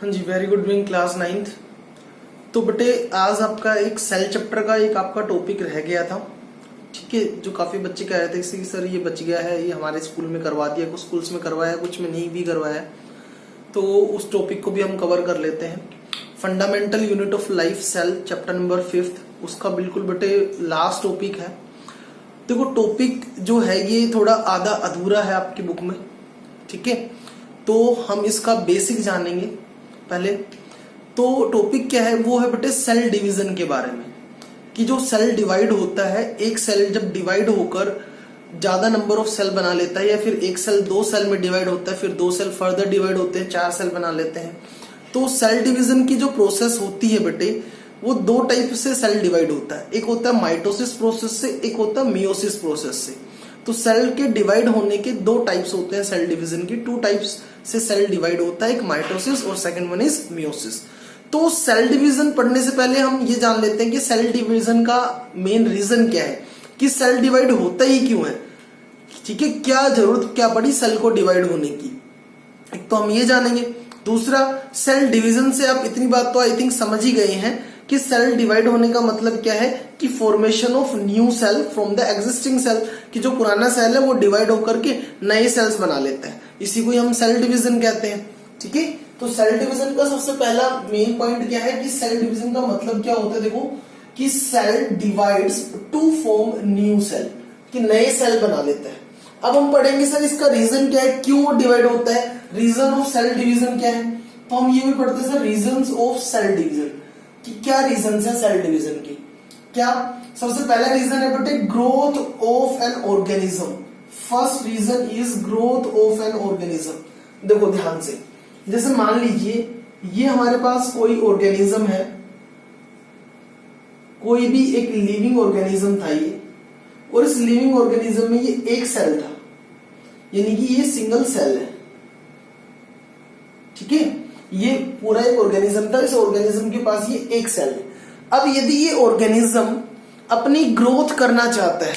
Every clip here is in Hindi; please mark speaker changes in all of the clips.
Speaker 1: हाँ जी, very good doing class 9th। तो बेटे आज आपका एक सेल चैप्टर का एक आपका टॉपिक रह गया था, ठीक है। जो काफी बच्चे कह रहे थे कि सर ये बच गया है, ये हमारे स्कूल में करवा दिया, कुछ स्कूल्स में करवाया, कुछ में नहीं भी करवाया। तो उस टॉपिक को भी हम कवर कर लेते हैं। Fundamental unit of life cell chapter number 5, उसका बिल्कुल बेटे लास्ट टॉपिक है। देखो टॉपिक जो है ये थोड़ा आधा अधूरा है आपकी बुक में, ठीक है। तो हम इसका बेसिक जानेंगे पहले। तो टॉपिक क्या है, वो है बेटे सेल डिवीजन के बारे में, कि जो सेल डिवाइड होता है, एक सेल जब डिवाइड होकर ज्यादा नंबर ऑफ सेल बना लेता है, या फिर एक सेल 2 सेल में डिवाइड होता है, फिर 2 सेल फर्दर डिवाइड होते हैं, 4 सेल बना लेते हैं। तो सेल डिवीजन की जो प्रोसेस होती है बेटे, वो 2 टाइप से सेल डिवाइड होता है। एक होता है माइटोसिस प्रोसेस से, एक होता है मियोसिस प्रोसेस से। तो सेल के डिवाइड होने के 2 टाइप्स होते हैं सेल डिवीजन की, 2 टाइप्स से सेल डिवाइड होता है, एक माइटोसिस और सेकंड वन इज मियोसिस। तो सेल डिवीजन पढ़ने से पहले हम ये जान लेते हैं कि सेल डिवीजन का मेन रीजन क्या है, कि सेल डिवाइड होता ही क्यों है, ठीक है। क्या जरूरत क्या पड़ी सेल को डिवाइड होने की, एक तो हम ये जानेंगे। दूसरा, सेल डिवीजन से आप इतनी बात तो आई थिंक समझ ही गए हैं कि सेल डिवाइड होने का मतलब क्या है, कि formation of new cell from the existing cell, कि जो पुराना सेल है वो डिवाइड होकर के नए सेल्स बना लेता है, इसी को हम सेल डिवीजन कहते हैं, ठीक है। तो सेल डिवीजन का सबसे पहला मेन पॉइंट क्या है, कि सेल डिवीजन का मतलब क्या होता है। देखो कि cell divides to form new cell, कि नए सेल बना लेता है। अब हम पढ़ेंगे सर इसका रीजन क्या है, क्यों वो डिवाइड होता है, रीजन ऑफ सेल डिवीजन क्या है। तो हम ये भी पढ़ते हैं sir reasons of cell division, कि क्या रीजन है सेल डिवीजन की। क्या सबसे पहला रीजन है बेटे, growth of an organism. First reason is growth of an organism. देखो ध्यान से, जैसे मान लीजिए ये हमारे पास कोई ऑर्गेनिज्म है, कोई भी एक लिविंग ऑर्गेनिज्म था ये, और इस लिविंग ऑर्गेनिज्म में ये एक सेल था, यानी कि ये सिंगल सेल है, ठीक है। ये पूरा एक ऑर्गेनिज्म था, इस ऑर्गेनिज्म के पास ये एक सेल है। अब यदि ये ऑर्गेनिज्म अपनी ग्रोथ करना चाहता है,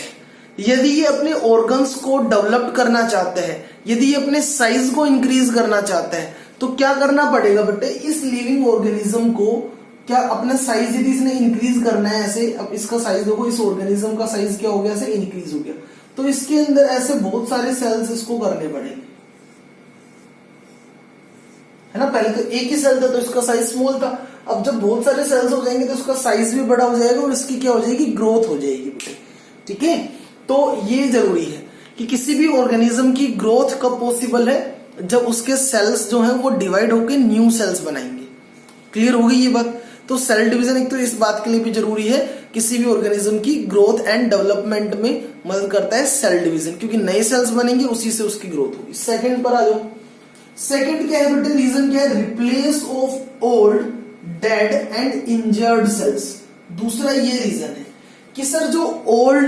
Speaker 1: यदि ये अपने ऑर्गन्स को डेवलप करना चाहता है, यदि ये अपने साइज को इंक्रीज करना चाहता है, तो क्या करना पड़ेगा बेटे, इस लिविंग ऑर्गेनिज्म को क्या अपना साइज यदि इसने इंक्रीज करना है, ऐसे अब इसका साइज देखो, इस ऑर्गेनिज्म का साइज क्या हो गया, ऐसे इंक्रीज हो गया, तो इसके अंदर ऐसे बहुत सारे सेल्स इसको करने पड़ेंगे, है ना। पहले तो एक ही सेल था तो इसका साइज स्मॉल था, अब जब बहुत सारे सेल्स हो जाएंगे तो उसका साइज भी बड़ा हो जाएगा और इसकी क्या हो जाएगी, ग्रोथ हो जाएगी बेटे, ठीक है। तो ये जरूरी है कि किसी भी ऑर्गेनिज्म की ग्रोथ कब पॉसिबल है, जब उसके सेल्स जो हैं वो डिवाइड होकर न्यू सेल्स बनाएंगे। क्लियर हो गई ये बात। तो सेल डिवीजन एक तो इस बात के लिए भी जरूरी है, किसी भी ऑर्गेनिज्म की ग्रोथ एंड डेवलपमेंट में मदद करता है सेल डिवीजन, क्योंकि नए सेल्स बनेंगे, उसी से उसकी ग्रोथ होगी। सेकंड पर आ जाओ। सेकंड क्या है बेटे, रीजन क्या है, replace of old dead and injured cells. दूसरा ये रीजन है कि सर जो ओल्ड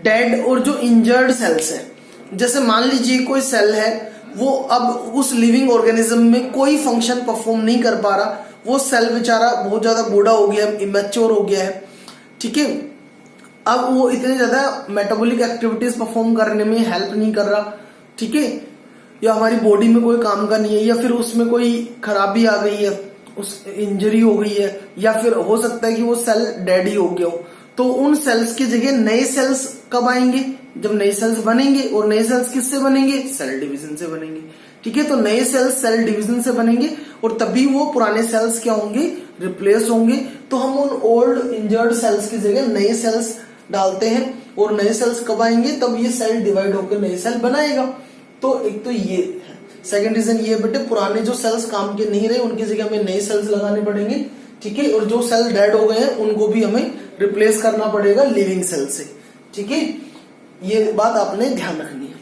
Speaker 1: डेड और जो इंजर्ड सेल्स है, जैसे मान लीजिए कोई सेल है, वो अब उस लिविंग ऑर्गेनिज्म में कोई फंक्शन परफॉर्म नहीं कर पा रहा, वो सेल बेचारा बहुत ज्यादा बूढ़ा हो गया, इमेच्योर हो गया है, ठीक है। अब वो इतने ज्यादा मेटाबॉलिक एक्टिविटीज परफॉर्म करने में हेल्प नहीं कर रहा, ठीक है, या हमारी बॉडी में कोई काम का नहीं है, या फिर उसमें कोई खराबी आ गई है, उस इंजरी हो गई है, या फिर हो सकता है कि वो सेल डेड ही हो गया हो। तो उन सेल्स की जगह नए सेल्स कब आएंगे, जब नए सेल्स बनेंगे, और नए सेल्स किससे बनेंगे, सेल डिवीजन से बनेंगे, ठीक है। तो नए सेल्स सेल डिवीजन से बनेंगे और तभी वो पुराने सेल्स क्या होंगे, रिप्लेस होंगे। तो हम उन ओल्ड इंजर्ड सेल्स की जगह नए सेल्स डालते हैं, और नए सेल्स कब आएंगे, तब ये सेल डिवाइड होकर नए सेल बनाएगा। तो एक तो ये है। सेकंड रीजन ये बेटे, पुराने जो सेल्स काम के नहीं रहे, उनकी जगह हमें नए सेल्स लगाने पड़ेंगे, ठीक है। और जो सेल डेड हो गए हैं उनको भी हमें रिप्लेस करना पड़ेगा लिविंग सेल से, ठीक है। ये बात आपने ध्यान रखनी है।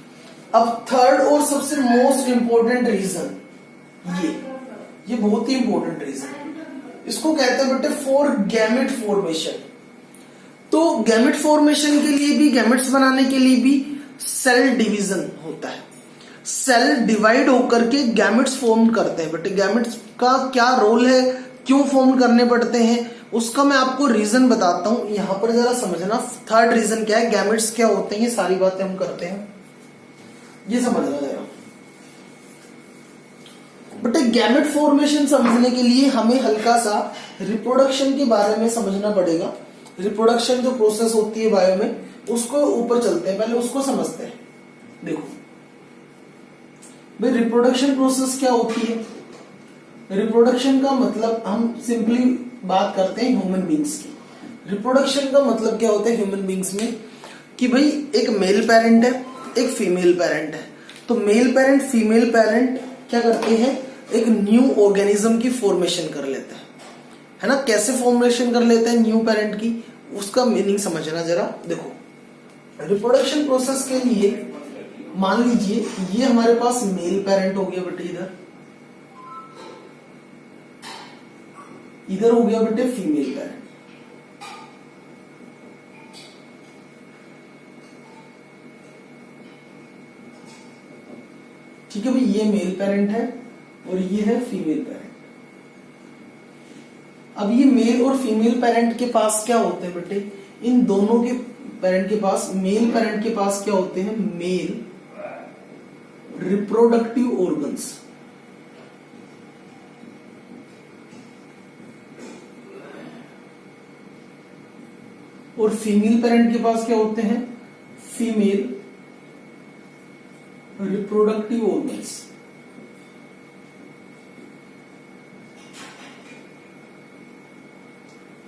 Speaker 1: अब थर्ड और सबसे मोस्ट इंपोर्टेंट रीजन, ये बहुत ही इंपोर्टेंट रीजन, इसको कहते हैं बेटे फॉर गैमेट फॉर्मेशन। तो गैमेट फॉर्मेशन के लिए भी, गैमेट्स बनाने के लिए भी सेल डिवीजन होता है। सेल डिवाइड होकर के गैमेट्स फॉर्म करते हैं बेटे। गैमेट्स का क्या रोल है, क्यों फॉर्म करने पड़ते हैं, उसका मैं आपको रीजन बताता हूं, यहां पर जरा समझना। थर्ड रीजन क्या है, गैमेट्स क्या होते हैं, ये सारी बातें हम करते हैं, ये समझना जरा बेटे। गैमेट फॉर्मेशन समझने के लिए हमें हल्का सा रिप्रोडक्शन के बारे में समझना पड़ेगा। रिप्रोडक्शन जो प्रोसेस होती है बायो में, उसको ऊपर चलते हैं, पहले उसको समझते हैं। देखो भाई, रिप्रोडक्शन प्रोसेस क्या होती है? रिप्रोडक्शन का मतलब, हम सिंपली बात करते हैं ह्यूमन बींग्स की। रिप्रोडक्शन का मतलब क्या होता है ह्यूमन बींग्स में, कि भाई एक मेल पेरेंट है, एक फीमेल पेरेंट है। तो मेल पेरेंट फीमेल पेरेंट क्या करते हैं, एक न्यू ऑर्गेनिज्म की फॉर्मेशन कर लेते हैं, है ना। कैसे फॉर्मेशन कर लेते हैं न्यू पेरेंट की, उसका मीनिंग समझना जरा। देखो, रिप्रोडक्शन प्रोसेस के लिए मान लीजिए ये हमारे पास मेल पेरेंट हो गया बेटे, इधर हो गया बेटे फीमेल पेरेंट। ठीक है भाई, ये मेल पेरेंट है और ये है फीमेल पेरेंट। अब ये मेल और फीमेल पेरेंट के पास क्या होते हैं बेटे, इन दोनों के पेरेंट के पास, मेल पेरेंट के पास क्या होते हैं, मेल रिप्रोडक्टिव ऑर्गन्स। और फीमेल पेरेंट के पास क्या होते हैं, फीमेल रिप्रोडक्टिव ऑर्गन्स।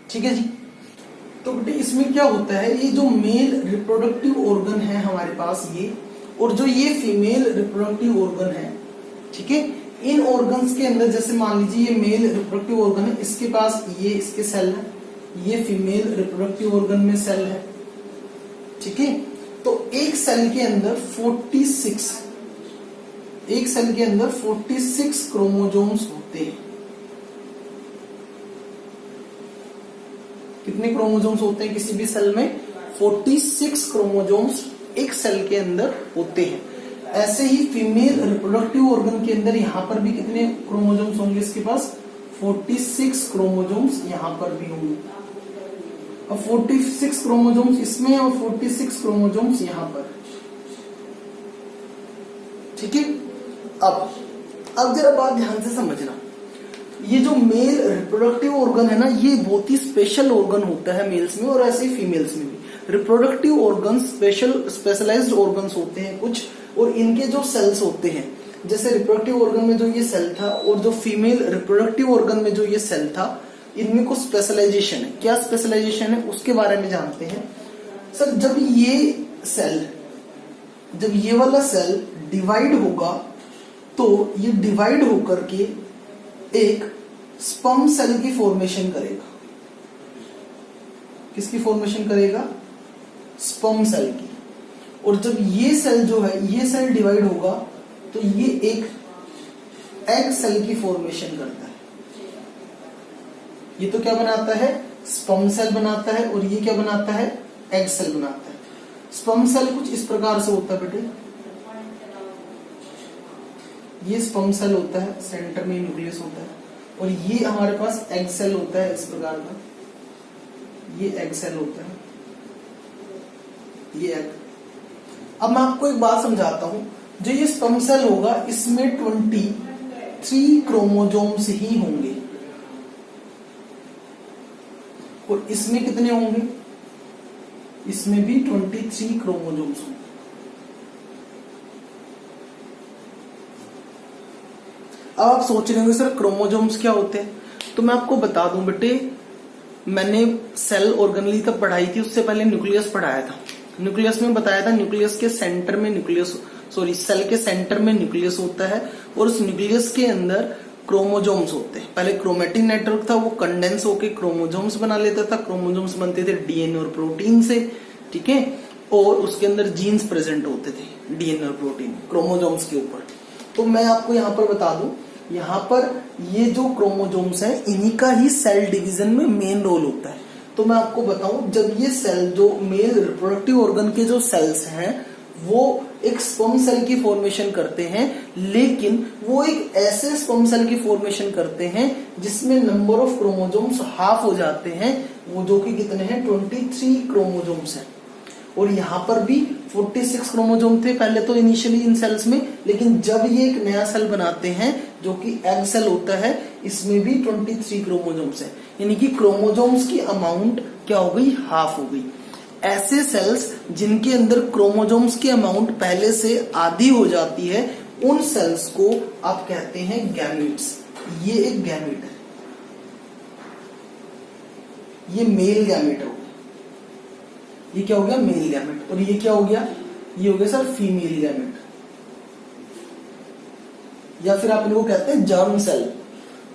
Speaker 1: ठीक है जी। तो बेटे इसमें क्या होता है, ये जो मेल रिप्रोडक्टिव ऑर्गन है हमारे पास ये, और जो ये फीमेल रिप्रोडक्टिव ऑर्गन है, ठीक है, इन ऑर्गन्स के अंदर जैसे मान लीजिए ये मेल रिप्रोडक्टिव ऑर्गन है, इसके पास ये इसके सेल है, ये फीमेल रिप्रोडक्टिव ऑर्गन में सेल है। ठीक है, तो एक सेल के अंदर 46 क्रोमोजोम्स होते हैं। कितने क्रोमोजोम्स होते हैं किसी भी सेल में? 46 क्रोमोजोम्स एक सेल के अंदर होते हैं। ऐसे ही फीमेल रिप्रोडक्टिव ऑर्गन के अंदर यहां पर भी कितने क्रोमोजोम्स होंगे इसके पास? 46 क्रोमोजोम्स यहां पर भी होंगे। अब 46 क्रोमोजोम्स इसमें और 46 क्रोमोजोम्स यहां पर। ठीक है, अब जरा बात ध्यान से समझना। ये जो मेल रिप्रोडक्टिव ऑर्गन है ना, ये बहुत ही स्पेशल ऑर्गन होता है मेल्स में और ऐसे ही फीमेल्स में भी। रिप्रोडक्टिव ऑर्गन स्पेशलाइज्ड ऑर्गन्स होते हैं कुछ, और इनके जो सेल्स होते हैं, जैसे रिप्रोडक्टिव ऑर्गन में जो ये सेल था और जो फीमेल रिप्रोडक्टिव ऑर्गन में जो ये सेल था, इनमें कुछ स्पेशलाइजेशन है। क्या स्पेशलाइजेशन है उसके बारे में जानते हैं। सर, जब ये वाला सेल डिवाइड होगा तो ये डिवाइड होकर के एक स्पर्म सेल की फॉर्मेशन करेगा। किसकी फॉर्मेशन करेगा? स्पर्म सेल की। और जब ये सेल जो है, ये सेल डिवाइड होगा तो ये एक एग सेल की फॉर्मेशन करता है। ये तो क्या बनाता है? स्पर्म सेल बनाता है। और ये क्या बनाता है? एग सेल बनाता है। स्पर्म सेल कुछ इस प्रकार से होता है बेटे, ये स्पर्म सेल होता है, सेंटर में न्यूक्लियस होता है, और ये हमारे पास एग सेल होता है इस प्रकार का, ये एग सेल होता है, ये एग। अब मैं आपको एक बात समझाता हूं। जो ये स्पर्म सेल होगा इसमें 23 क्रोमोजोम्स ही होंगे, और इसमें कितने होंगे? इसमें भी 23 क्रोमोजोम्स होंगे। अब आप सोच रहे होंगे सर क्रोमोजोम्स क्या होते हैं? तो मैं आपको बता दूं बेटे, मैंने सेल ऑर्गेनेली तब पढ़ाई थी, उससे पहले न्यूक्लियस पढ़ाया था। न्यूक्लियस में बताया था, न्यूक्लियस के सेंटर में सेल के सेंटर में न्यूक्लियस होता है, और उस न्यूक्लियस के अंदर क्रोमोजोम्स होते हैं। पहले क्रोमेटिन नेटवर्क था, वो कंडेंस होकर क्रोमोजोम्स बना लेता था। क्रोमोजोम्स बनते थे डीएनए और प्रोटीन से, ठीक है, और उसके अंदर जीन्स प्रेजेंट होते थे डीएनए और प्रोटीन क्रोमोजोम्स के ऊपर। तो मैं आपको यहाँ पर बता दूं, यहाँ पर ये जो क्रोमोजोम्स हैं, इन्हीं का ही सेल डिवीजन में मेन रोल होता है। तो मैं आपको बताऊं, जब ये सेल जो मेल रिप्रोडक्टिव ऑर्गन के जो सेल्स हैं, वो एक स्पर्म सेल की फॉर्मेशन करते हैं, लेकिन वो एक ऐसे स्पर्म सेल की फॉर्मेशन करते हैं जिसमें नंबर ऑफ क्रोमोजोम्स हाफ हो जाते हैं, वो जो कि कितने हैं? 23 क्रोमोजोम्स हैं। और यहाँ पर भी 46 क्रोमोजोम थे पहले तो इनिशियली इन सेल्स में, लेकिन जब ये एक नया सेल बनाते हैं जो कि एग सेल होता है, इसमें भी 23 क्रोमोजोम्स है, यानी कि क्रोमोजोम्स की अमाउंट क्या हो गई, हाफ हो गई। ऐसे सेल्स जिनके अंदर क्रोमोजोम्स की अमाउंट पहले से आधी हो जाती है, उन सेल्स को आप कहते हैं गैमीट्स। ये एक गैमीट है, ये मेल गैमीट हो गया। ये क्या हो गया, मेल गैमेट। और ये क्या हो गया, ये हो गया सर फीमेल गैमेट, या फिर आप इनको कहते हैं जर्म सेल।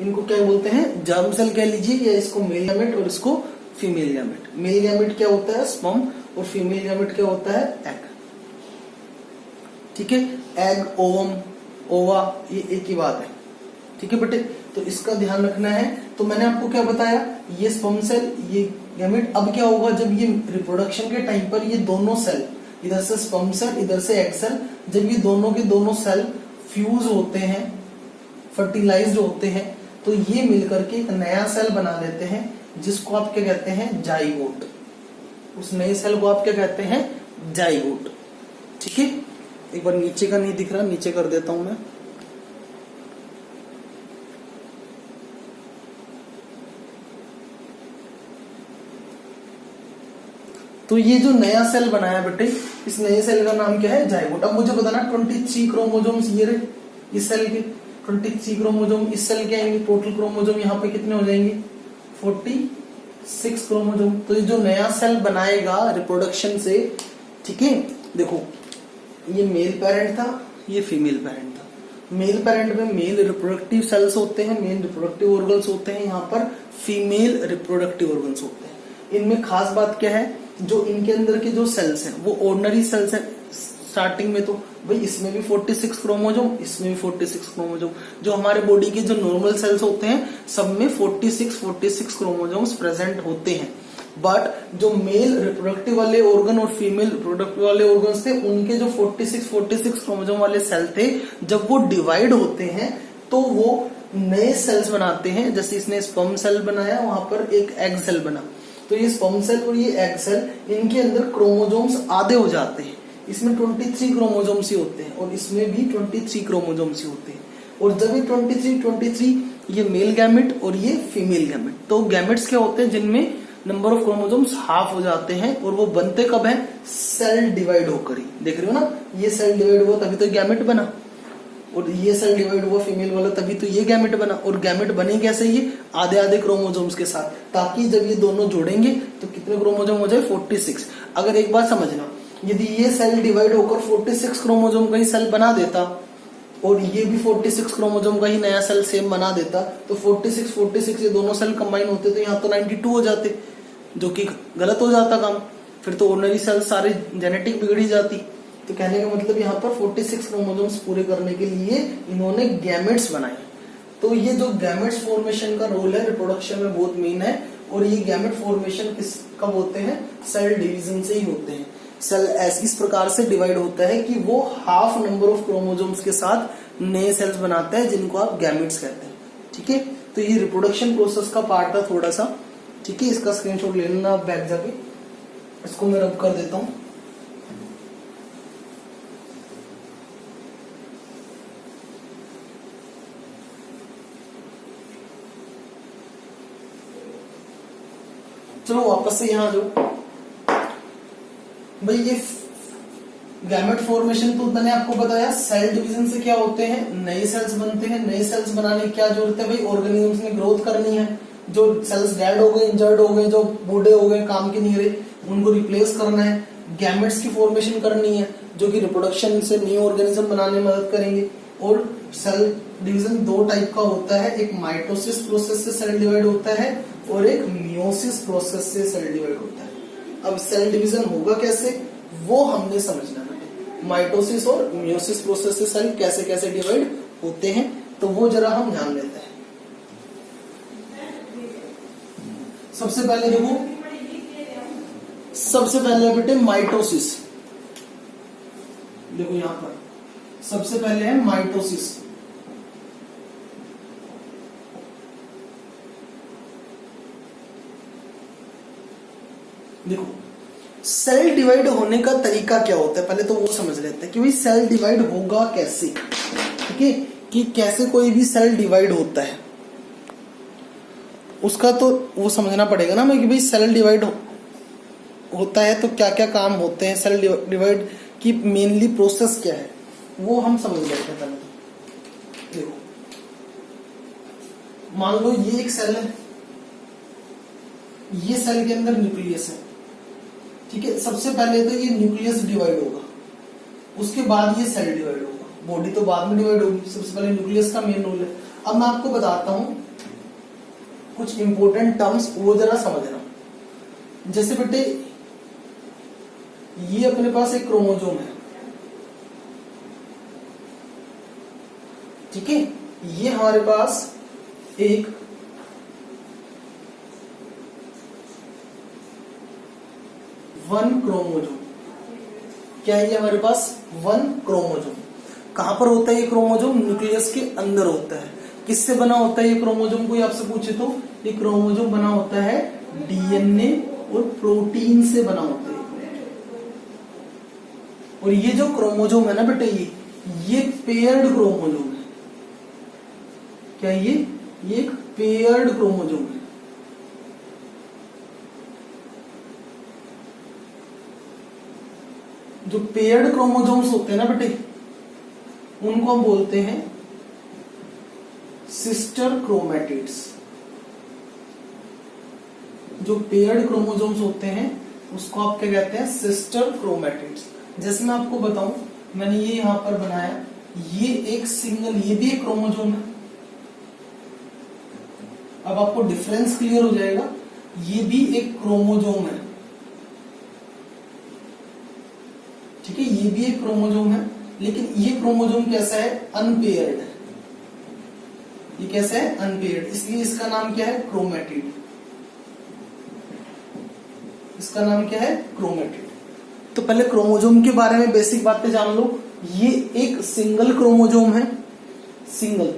Speaker 1: इनको क्या बोलते हैं, जर्म सेल कह लीजिए, या इसको मेल गैमेट और इसको फीमेल गैमेट। मेल गैमेट क्या होता है, स्पर्म, और फीमेल गैमेट क्या होता है, एग। ठीक है, एग, ओवम, ओवा, ये एक ही बात है। ठीक है बेटे, तो इसका ध्यान रखना है। तो मैंने आपको क्या बताया, ये स्पर्म सेल, ये गैमेट। अब क्या होगा, जब ये रिप्रोडक्शन के टाइम पर ये दोनों सेल, इधर से स्पर्म सेल इधर से एग सेल, जब ये दोनों के दोनों सेल फ्यूज होते हैं, फर्टिलाइज्ड होते हैं, तो ये मिलकर के एक नया सेल बना देते हैं, जिसको आप क्या कहते हैं, जाइगोट। उस नए सेल को आप क्या कहते हैं, जाइगोट। ठीक है, एक बार नीचे का नहीं दिख रहा, नीचे कर देता हूं मैं। तो ये जो नया सेल बनाया बेटे, इस नए सेल का नाम क्या है, जाइगोट। अब मुझे बताना 23 क्रोमोजोम्स ये रहे इस सेल के, 23 क्रोमोजोम इस सेल के आएंगे, टोटल क्रोमोजोम यहाँ पे कितने हो जाएंगे, 46 क्रोमोजोम। तो ये जो नया सेल बनाएगा रिप्रोडक्शन से, ठीक है, देखो ये मेल पेरेंट था, ये फीमेल पेरेंट था। मेल पेरेंट में मेल रिप्रोडक्टिव सेल्स होते हैं, मेल रिप्रोडक्टिव ऑर्गन्स होते हैं, यहाँ पर फीमेल रिप्रोडक्टिव ऑर्गन्स होते हैं। इनमें खास बात क्या है, जो इनके अंदर के जो सेल्स हैं वो ऑर्डिनरी सेल्स हैं स्टार्टिंग में। तो भाई इसमें भी 46 क्रोमोजोम, इसमें भी 46 क्रोमोजोम। जो हमारे बॉडी के जो नॉर्मल सेल्स होते हैं, सब में 46 क्रोमोजोम्स प्रेजेंट होते हैं। बट जो मेल रिप्रोडक्टिव वाले ऑर्गन और फीमेल रिप्रोडक्टिव वाले ऑर्गन्स थे, उनके जो 46 क्रोमोजोम वाले सेल थे, जब वो डिवाइड होते हैं तो वो नए सेल्स बनाते हैं। जैसे इसने स्पर्म सेल बनाया, वहां पर एक एग सेल बना, तो ये स्पर्म सेल और ये एग सेल, इनके अंदर क्रोमोजोम्स आधे हो जाते हैं। इसमें 23 क्रोमोजोम्स ही होते हैं और इसमें भी 23 क्रोमोजोम्स ही होते हैं। और जब ये 23 ये मेल गैमेट और ये फीमेल गैमेट, तो गैमेट्स क्या होते हैं जिनमें नंबर ऑफ क्रोमोजोम्स हाफ हो जाते हैं, और वो बनते कब है, सेल डिवाइड होकर ही। देख रहे हो ना, ये सेल डिवाइड हुआ तभी तो गैमेट बना, और ये सेल डिवाइड हुआ फीमेल वाला तभी तो ये गैमेट बना। और गैमेट बने कैसे, ये आधे आधे क्रोमोजोम्स के साथ, ताकि जब ये दोनों जोड़ेंगे तो कितने क्रोमोजोम हो जाए, 46। अगर एक बात समझना, यदि ये सेल डिवाइड होकर 46 क्रोमोजोम का ही सेल बना देता, और ये भी 46 क्रोमोजोम का ही नया सेल सेम बना देता, तो 46 ये दोनों सेल कंबाइन होते तो यहाँ तो 92 हो जाते, जो कि गलत हो जाता काम। फिर तो ऑर्डिनरी सेल सारे जेनेटिक बिगड़ी जाती। तो कहने का मतलब यहाँ पर 46 क्रोमोजोम्स पूरे करने के लिए इन्होंने गैमेट्स बनाए। तो ये जो गैमेट्स फॉर्मेशन का रोल है रिप्रोडक्शन में बहुत मेन है। और ये गैमेट फॉर्मेशन किस कब होते हैं, सेल डिवीजन से ही होते हैं। सेल इस प्रकार से डिवाइड होता है कि वो हाफ नंबर ऑफ क्रोमोजोम्स के साथ नए सेल्स बनाते हैं, जिनको आप गैमेट्स कहते हैं। ठीक है, तो ये रिप्रोडक्शन प्रोसेस का पार्ट था थोड़ा सा। ठीक है, इसका स्क्रीनशॉट ले लेना आप बैक जाके, इसको मैं रब कर देता हूं। चलो वापस से यहां जो भाई ये गैमेट फॉर्मेशन तो मैंने आपको बताया। सेल डिवीजन से क्या होते हैं, नए सेल्स बनते हैं। नए सेल्स बनाने की क्या जरूरत है भाई, ऑर्गेनिजम्स ने ग्रोथ करनी है। जो सेल्स डेड हो गए, इंजर्ड हो गए, जो बूढ़े हो गए, काम के नहीं रहे, उनको रिप्लेस करना है। गैमेट्स की फॉर्मेशन करनी है, जो कि रिप्रोडक्शन से न्यू ऑर्गेनिज्म बनाने में मदद करेंगे। और सेल डिवीजन दो टाइप का होता है, एक माइटोसिस प्रोसेस से सेल डिवाइड होता है और एक मियोसिस प्रोसेस से सेल डिवाइड होता है। अब सेल डिवीजन होगा कैसे, वो हमने समझना है। माइटोसिस और मियोसिस प्रोसेस से सेल कैसे कैसे डिवाइड होते हैं, तो वो जरा हम ध्यान देते हैं। सबसे पहले देखो, सबसे पहले बेटे माइटोसिस। देखो यहां पर सबसे पहले है माइटोसिस। देखो सेल डिवाइड होने का तरीका क्या होता है, पहले तो वो समझ लेते हैं कि भाई सेल डिवाइड होगा कैसे। ठीक है, कि कैसे कोई भी सेल डिवाइड होता है, उसका तो वो समझना पड़ेगा ना मैं कि भाई सेल डिवाइड होता है तो क्या क्या काम होते हैं, सेल डिवाइड की मेनली प्रोसेस क्या है, वो हम समझ लेते हैं पहले। देखो मान लो ये एक सेल है, ये सेल के अंदर न्यूक्लियस है। ठीक है, सबसे पहले तो ये न्यूक्लियस डिवाइड होगा, उसके बाद ये सेल डिवाइड होगा। बॉडी तो बाद में डिवाइड होगी, सबसे पहले न्यूक्लियस का मेन रोल है। अब मैं आपको बताता हूं कुछ इंपॉर्टेंट टर्म्स, वो जरा समझना। जैसे बेटे ये अपने पास एक क्रोमोजोम है, ठीक है, ये हमारे पास एक वन क्रोमोजोम, क्या है ये हमारे पास वन क्रोमोजोम। कहां पर होता है ये क्रोमोजोम? न्यूक्लियस के अंदर होता है। किससे बना होता है ये क्रोमोजोम? कोई आपसे पूछे तो ये क्रोमोजोम बना होता है डीएनए और प्रोटीन से बना होता है। और ये जो क्रोमोजोम है ना बेटे, ये पेयर्ड क्रोमोजोम है। क्या ये एक पेयर्ड क्रोमोजोम है। जो पेयर्ड क्रोमोजोम्स होते हैं ना बेटे, उनको हम बोलते हैं सिस्टर क्रोमैटिड्स। जो पेयर्ड क्रोमोजोम्स होते हैं उसको आप क्या कहते हैं? Sister chromatids. जैसे मैं आपको बताऊं, मैंने ये यहां पर बनाया, ये एक सिंगल, ये भी एक क्रोमोजोम है। अब आपको डिफरेंस क्लियर हो जाएगा, ये भी एक क्रोमोजोम है। ठीक है, ये भी एक क्रोमोजोम है, लेकिन ये क्रोमोजोम कैसा है? अनपेयर्ड है। ये कैसा है? अनपेयर्ड, इसलिए इसका नाम क्या है? क्रोमैटिड। इसका नाम क्या है? क्रोमैटिड। तो पहले क्रोमोजोम के बारे में बेसिक बातें जान लो। ये एक सिंगल क्रोमोजोम है, सिंगल,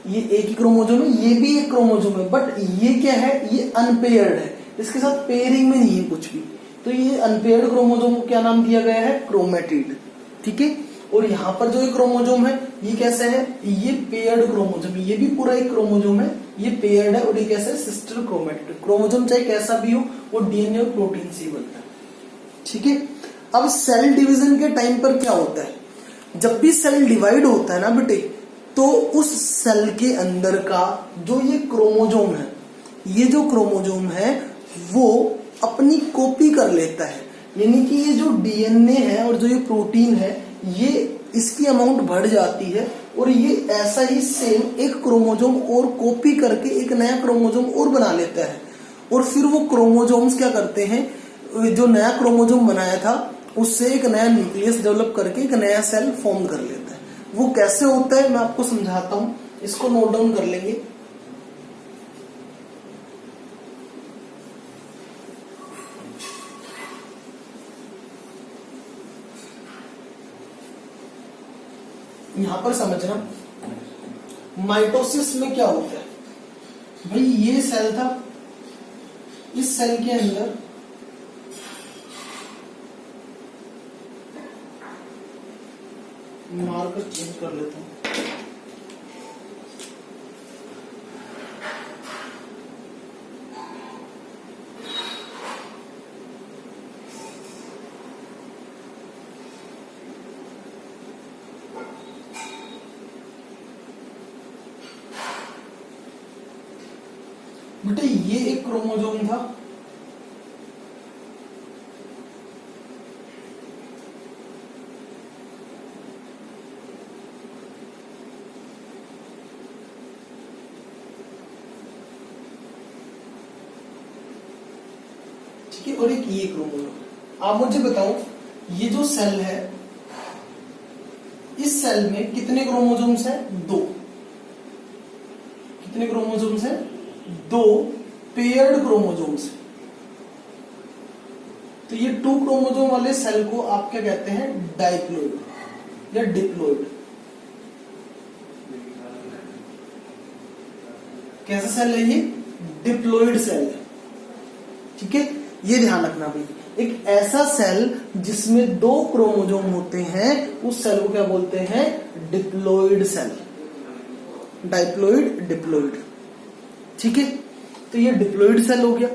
Speaker 1: ये एक ही क्रोमोजोम है, ये भी एक क्रोमोजोम है, बट ये क्या है? ये अनपेयर्ड है, इसके साथ पेयरिंग में नहीं है कुछ भी। तो ये अनपेयर्ड क्रोमोजोम को क्या नाम दिया गया है? क्रोमैटिड। ठीक है, और यहां पर जो एक क्रोमोजोम है, ये कैसा है? ये पेयर्ड क्रोमोजोम, ये भी पूरा एक क्रोमोजोम है, ये पेयर्ड है, और ये कैसा है? Sister chromatid. क्रोमोजोम चाहे कैसा भी हो, वो डीएनए और प्रोटीन से ही बनता है। ठीक है, अब सेल डिवीजन के टाइम पर क्या होता है? जब भी सेल डिवाइड होता है ना बेटे, तो उस सेल के अंदर का जो ये क्रोमोजोम है, ये जो क्रोमोजोम है वो अपनी कॉपी कर लेता है। यानी कि ये जो डीएनए है और जो ये प्रोटीन है, ये इसकी अमाउंट बढ़ जाती है, और ये ऐसा ही सेम एक क्रोमोजोम और कॉपी करके एक नया क्रोमोजोम और बना लेता है। और फिर वो क्रोमोजोम्स क्या करते हैं? जो नया क्रोमोजोम बनाया था उससे एक नया न्यूक्लियस डेवलप करके एक नया सेल फॉर्म कर लेता है। वो कैसे होता है मैं आपको समझाता हूं, इसको नोट डाउन कर लेंगे। यहां पर समझना, माइटोसिस में क्या होता है भाई? ये सेल था, इस सेल के अंदर मार्कर चेंज कर लेता हूं। बेटे ये एक क्रोमोजोम था, ठीक है, और एक ये क्रोमोजोम। आप मुझे बताओ, ये जो सेल है, इस सेल में कितने क्रोमोजोम्स हैं? दो। कितने क्रोमोजोम्स हैं? दो पेयर्ड क्रोमोजोम्स। तो ये टू क्रोमोजोम वाले सेल को आप क्या कहते हैं? डाइप्लोइड या डिप्लोइड। कैसा सेल है ये? डिप्लोइड सेल है। ठीक है, ये ध्यान रखना भाई, एक ऐसा सेल जिसमें 2 क्रोमोसोम होते हैं उस सेल को क्या बोलते हैं? Diploid cell, diploid, diploid. ठीक है, तो ये डिप्लॉइड सेल हो गया।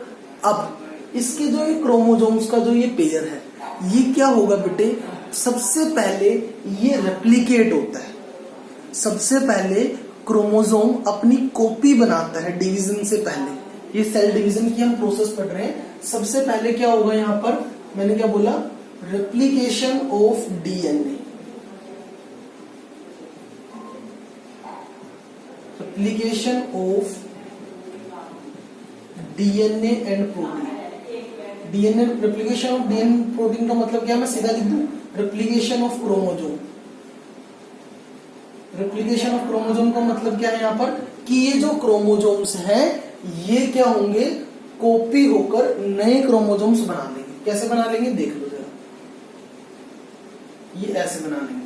Speaker 1: अब इसके जो ये क्रोमोसोम्स का जो ये पेयर है, ये क्या होगा बेटे? सबसे पहले ये रेप्लिकेट होता है। सबसे पहले क्रोमोसोम अपनी कॉपी बनाता है डिवीजन से पहले। ये सेल डिवीजन की हम प्रोसेस पढ़ रहे हैं। सबसे पहले क्या होगा यहां पर? मैंने क्या बोला? Replication of DNA. Replication of DNA and protein. DNA replication of DNA protein का मतलब क्या? मैं सीधा लिख दूं, replication of chromosome. Replication of chromosome का मतलब क्या है यहां पर? कि ये जो क्रोमोसोम्स हैं ये क्या होंगे? कॉपी होकर नए क्रोमोसोम्स बना लेंगे। कैसे बना लेंगे देख लो जरा, ये ऐसे बना लेंगे।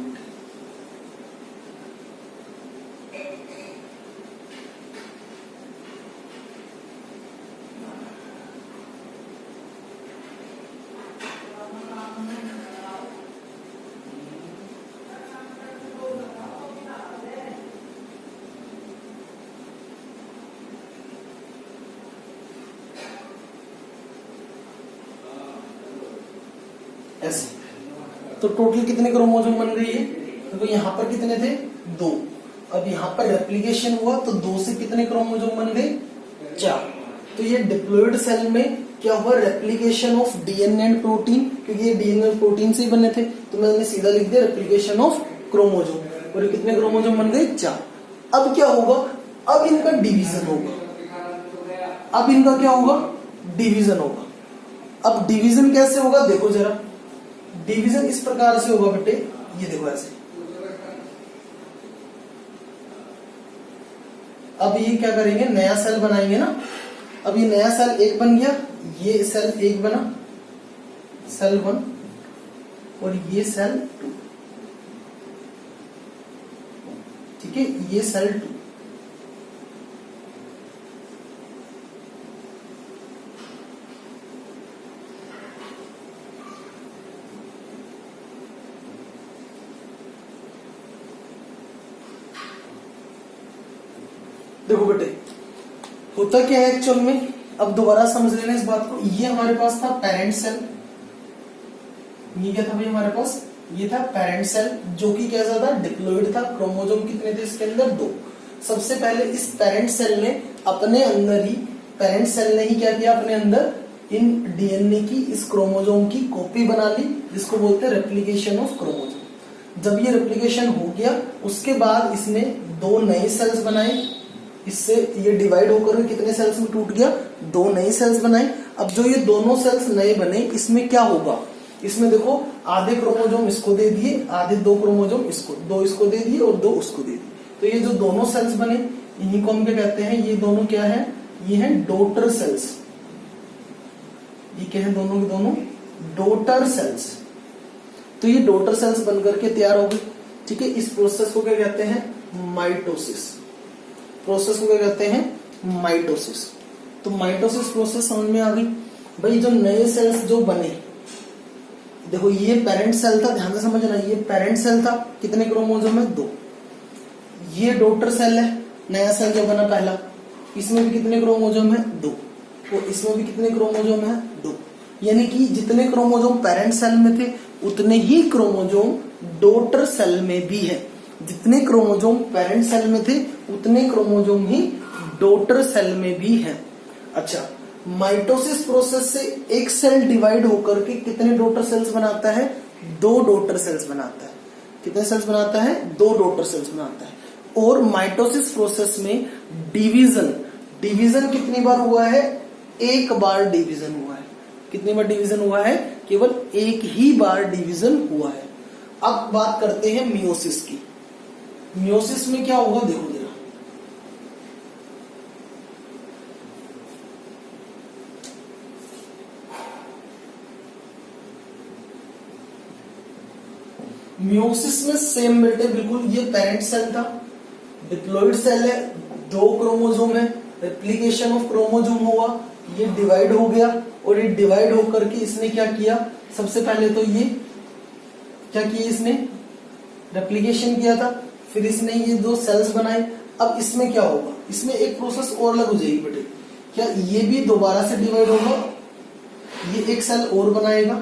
Speaker 1: ऐसे तो टोटल कितने क्रोमोसोम बन गए? तो यहाँ पर कितने थे? 2। अब यहाँ पर रेप्लिकेशन हुआ तो 2 से कितने क्रोमोसोम बन गए? 4। तो ये डिप्लॉइड सेल में क्या हुआ? Replication of DNA and protein, क्योंकि ये डीएनए और प्रोटीन से ही बने थे तो मैंने सीधा लिख दिया रेप्लिकेशन ऑफ क्रोमोसोम। और कितने क्रोमोसोम बन गए? 4। अब क्या होगा? अब इनका डिवीजन होगा। अब इनका क्या होगा? डिवीजन होगा। अब डिवीजन कैसे होगा देखो जरा। डिवीजन इस प्रकार से होगा बेटे, ये देखो ऐसे। अब ये क्या करेंगे? नया सेल बनाएंगे ना। अब ये नया सेल 1 बन गया, ये सेल 1 बना, सेल 1, और ये सेल 2। ठीक है, ये सेल 2। देखो बेटे होता क्या है एक्चुअल में, अब दोबारा समझ लेना इस बात को। ये हमारे पास था पेरेंट सेल। ये क्या था भाई हमारे पास? ये था पेरेंट सेल, जो कि कैसा था? डिप्लॉइड था। क्रोमोसोम कितने थे इसके अंदर? 2। सबसे पहले इस पेरेंट सेल ने अपने अंदर ही, पेरेंट सेल ने ही क्या किया? अपने अंदर इन डीएनए की, इस क्रोमोसोम की कॉपी बना ली, जिसको बोलते हैं रेप्लिकेशन ऑफ क्रोमोसोम। जब ये रेप्लिकेशन हो गया उसके बाद इसने 2 नए सेल्स बनाए। इससे ये डिवाइड होकर कितने सेल्स में टूट गया? 2 नए सेल्स बनाए। अब जो ये दोनों सेल्स नए बने, इसमें क्या होगा? इसमें देखो आधे क्रोमोसोम इसको दे दिए, आधे 2 क्रोमोसोम इसको, 2 इसको दे दिए और 2 उसको दे दिए। तो ये जो दोनों सेल्स बने इन्हीं को हम क्या कहते हैं? ये दोनों क्या है? ये है डॉटर सेल्स। ये क्या है? दोनों के दोनों डॉटर सेल्स। तो ये डॉटर सेल्स बनकर के तैयार हो गए। ठीक है, इस प्रोसेस को क्या कहते हैं? माइटोसिस। प्रोसेस को क्या कहते हैं? माइटोसिस। तो माइटोसिस प्रोसेस समझ में आ गई भाई। जो नए सेल्स जो बने, देखो ये पेरेंट सेल था, ध्यान से समझना, ये पेरेंट सेल था, कितने क्रोमोसोम है? 2। ये डॉटर सेल है, नया सेल जो बना पहला, इसमें भी कितने क्रोमोसोम है? 2। और इसमें भी कितने क्रोमोसोम है? 2। यानी कि जितने क्रोमोसोम पेरेंट सेल में थे उतने ही क्रोमोसोम डॉटर सेल में भी है। जितने क्रोमोसोम पेरेंट सेल में थे उतने क्रोमोसोम ही डॉटर सेल में भी है। अच्छा, माइटोसिस प्रोसेस से एक सेल डिवाइड होकर के कितने डॉटर सेल्स बनाता है? 2 डॉटर सेल्स बनाता है। कितने सेल्स बनाता है? 2 डॉटर सेल्स बनाता है। और माइटोसिस प्रोसेस में डिवीजन कितनी बार हुआ है? 1 बार डिवीजन हुआ है। कितनी बार डिवीजन हुआ है? केवल 1 ही बार डिवीजन हुआ है। अब बात करते हैं मियोसिस की। मियोसिस में क्या होगा देखो जरा। मियोसिस में सेम बेटे बिल्कुल, ये पेरेंट सेल था, डिप्लॉइड सेल है, 2 क्रोमोसोम है, रेप्लिकेशन ऑफ क्रोमोसोम हुआ, ये डिवाइड हो गया, और ये डिवाइड होकर के इसने क्या किया, सबसे पहले तो ये क्या किया, इसने रेप्लिकेशन किया था, फिर इसने ये दो सेल्स बनाए। अब इसमें क्या होगा, इसमें एक प्रोसेस और अलग हो जाएगी बेटे, क्या ये भी दोबारा से डिवाइड होगा, ये एक सेल और बनाएगा,